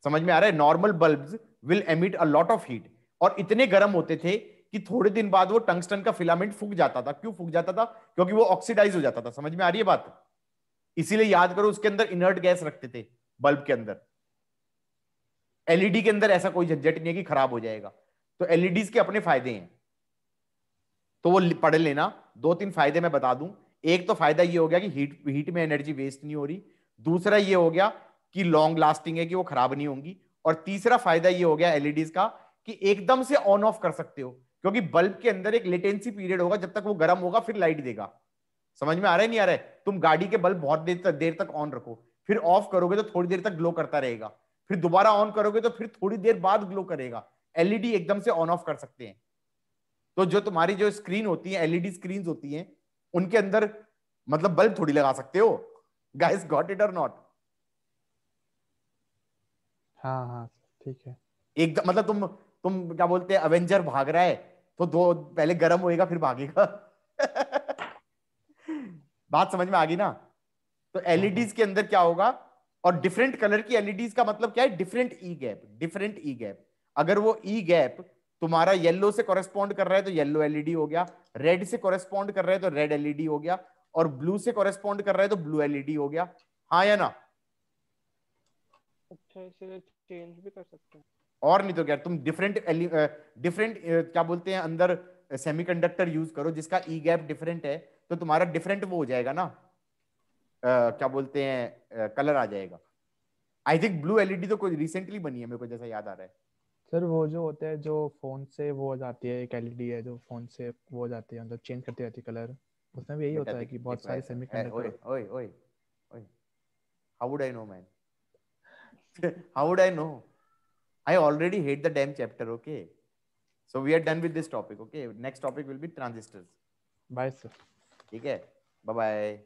Speaker 1: समझ में आ रहा है? Normal bulbs will emit a lot of heat, और इतने गर्म होते थे कि थोड़े दिन बाद वो टंगस्टन का फिलामेंट फूक जाता था। क्यों फूक जाता था? क्योंकि वो ऑक्सीडाइज हो जाता था। समझ में आ रही है बात? इसीलिए याद करो उसके अंदर इनर्ट गैस रखते थे बल्ब के अंदर। एलईडी के अंदर ऐसा कोई झंझट नहीं है कि खराब हो जाएगा। तो एलईडीज के अपने फायदे हैं, तो वो पढ़ लेना। 2-3 फायदे मैं बता दूं। एक तो फायदा ये हो गया कि हीट में एनर्जी वेस्ट नहीं हो रही, दूसरा ये हो गया कि लॉन्ग लास्टिंग है कि वो खराब नहीं होंगी, और तीसरा फायदा ये हो गया एलईडीज का कि एकदम से ऑन ऑफ कर सकते हो, क्योंकि बल्ब के अंदर एक लेटेंसी पीरियड होगा, जब तक वो गर्म होगा फिर लाइट देगा। समझ में आ रहा है नहीं आ रहा है? तुम गाड़ी के बल्ब बहुत देर तक ऑन रखो, फिर ऑफ करोगे तो थोड़ी देर तक ग्लो करता रहेगा, फिर दोबारा ऑन करोगे तो फिर थोड़ी देर बाद ग्लो करेगा। एलईडी एकदम से ऑन ऑफ कर सकते हैं। तो जो तुम्हारी जो स्क्रीन होती है, एलईडी स्क्रीन होती हैं, उनके अंदर मतलब बल्ब थोड़ी लगा सकते हो। गाइस गॉट इट और नॉट?
Speaker 8: हाँ हाँ ठीक है।
Speaker 1: एकदम मतलब तुम क्या बोलते हैं, अवेंजर भाग रहा है तो दो पहले गर्म होएगा फिर भागेगा। बात समझ में आ गई ना? तो एलईडीज के अंदर क्या होगा, और डिफरेंट कलर की एलईडीज का मतलब क्या है? डिफरेंट ई गैप, डिफरेंट ई गैप। अगर वो ई गैप तुम्हारा येलो से कॉरेस्पॉन्ड कर रहा है तो येलो एलईडी हो गया, रेड से कॉरेस्पॉन्ड कर रहा है तो रेड एलईडी हो गया, और ब्लू से कॉरेस्पॉन्ड कर रहा है तो ब्लू एलईडी हो गया। हाँ या ना?
Speaker 2: अच्छा, इसे चेंज भी कर सकते हैं?
Speaker 1: और नहीं तो क्या, तुम डिफरेंट क्या बोलते हैं अंदर सेमीकंडक्टर यूज करो जिसका ई गैप डिफरेंट है, तो तुम्हारा डिफरेंट वो हो जाएगा ना, क्या बोलते हैं, कलर आ जाएगा। आई थिंक ब्लू एलईडी तो कोई रिसेंटली बनी है मेरे को जैसा याद आ रहा है।
Speaker 8: सर वो जो होते हैं जो फोन से वो हो जाती है, एक एलईडी है जो फोन से वो हो जाती है, मतलब चेंज करती रहती है कलर, उसमें भी यही होता है कि बहुत सारे सेमीकंडक्टर।
Speaker 1: ओए ओए ओए, how would I know man? How would I know? I already hate the damn chapter, okay? So we are done with this topic, okay? Next topic will be transistors.
Speaker 8: Bye sir.
Speaker 1: ठीक है, bye bye.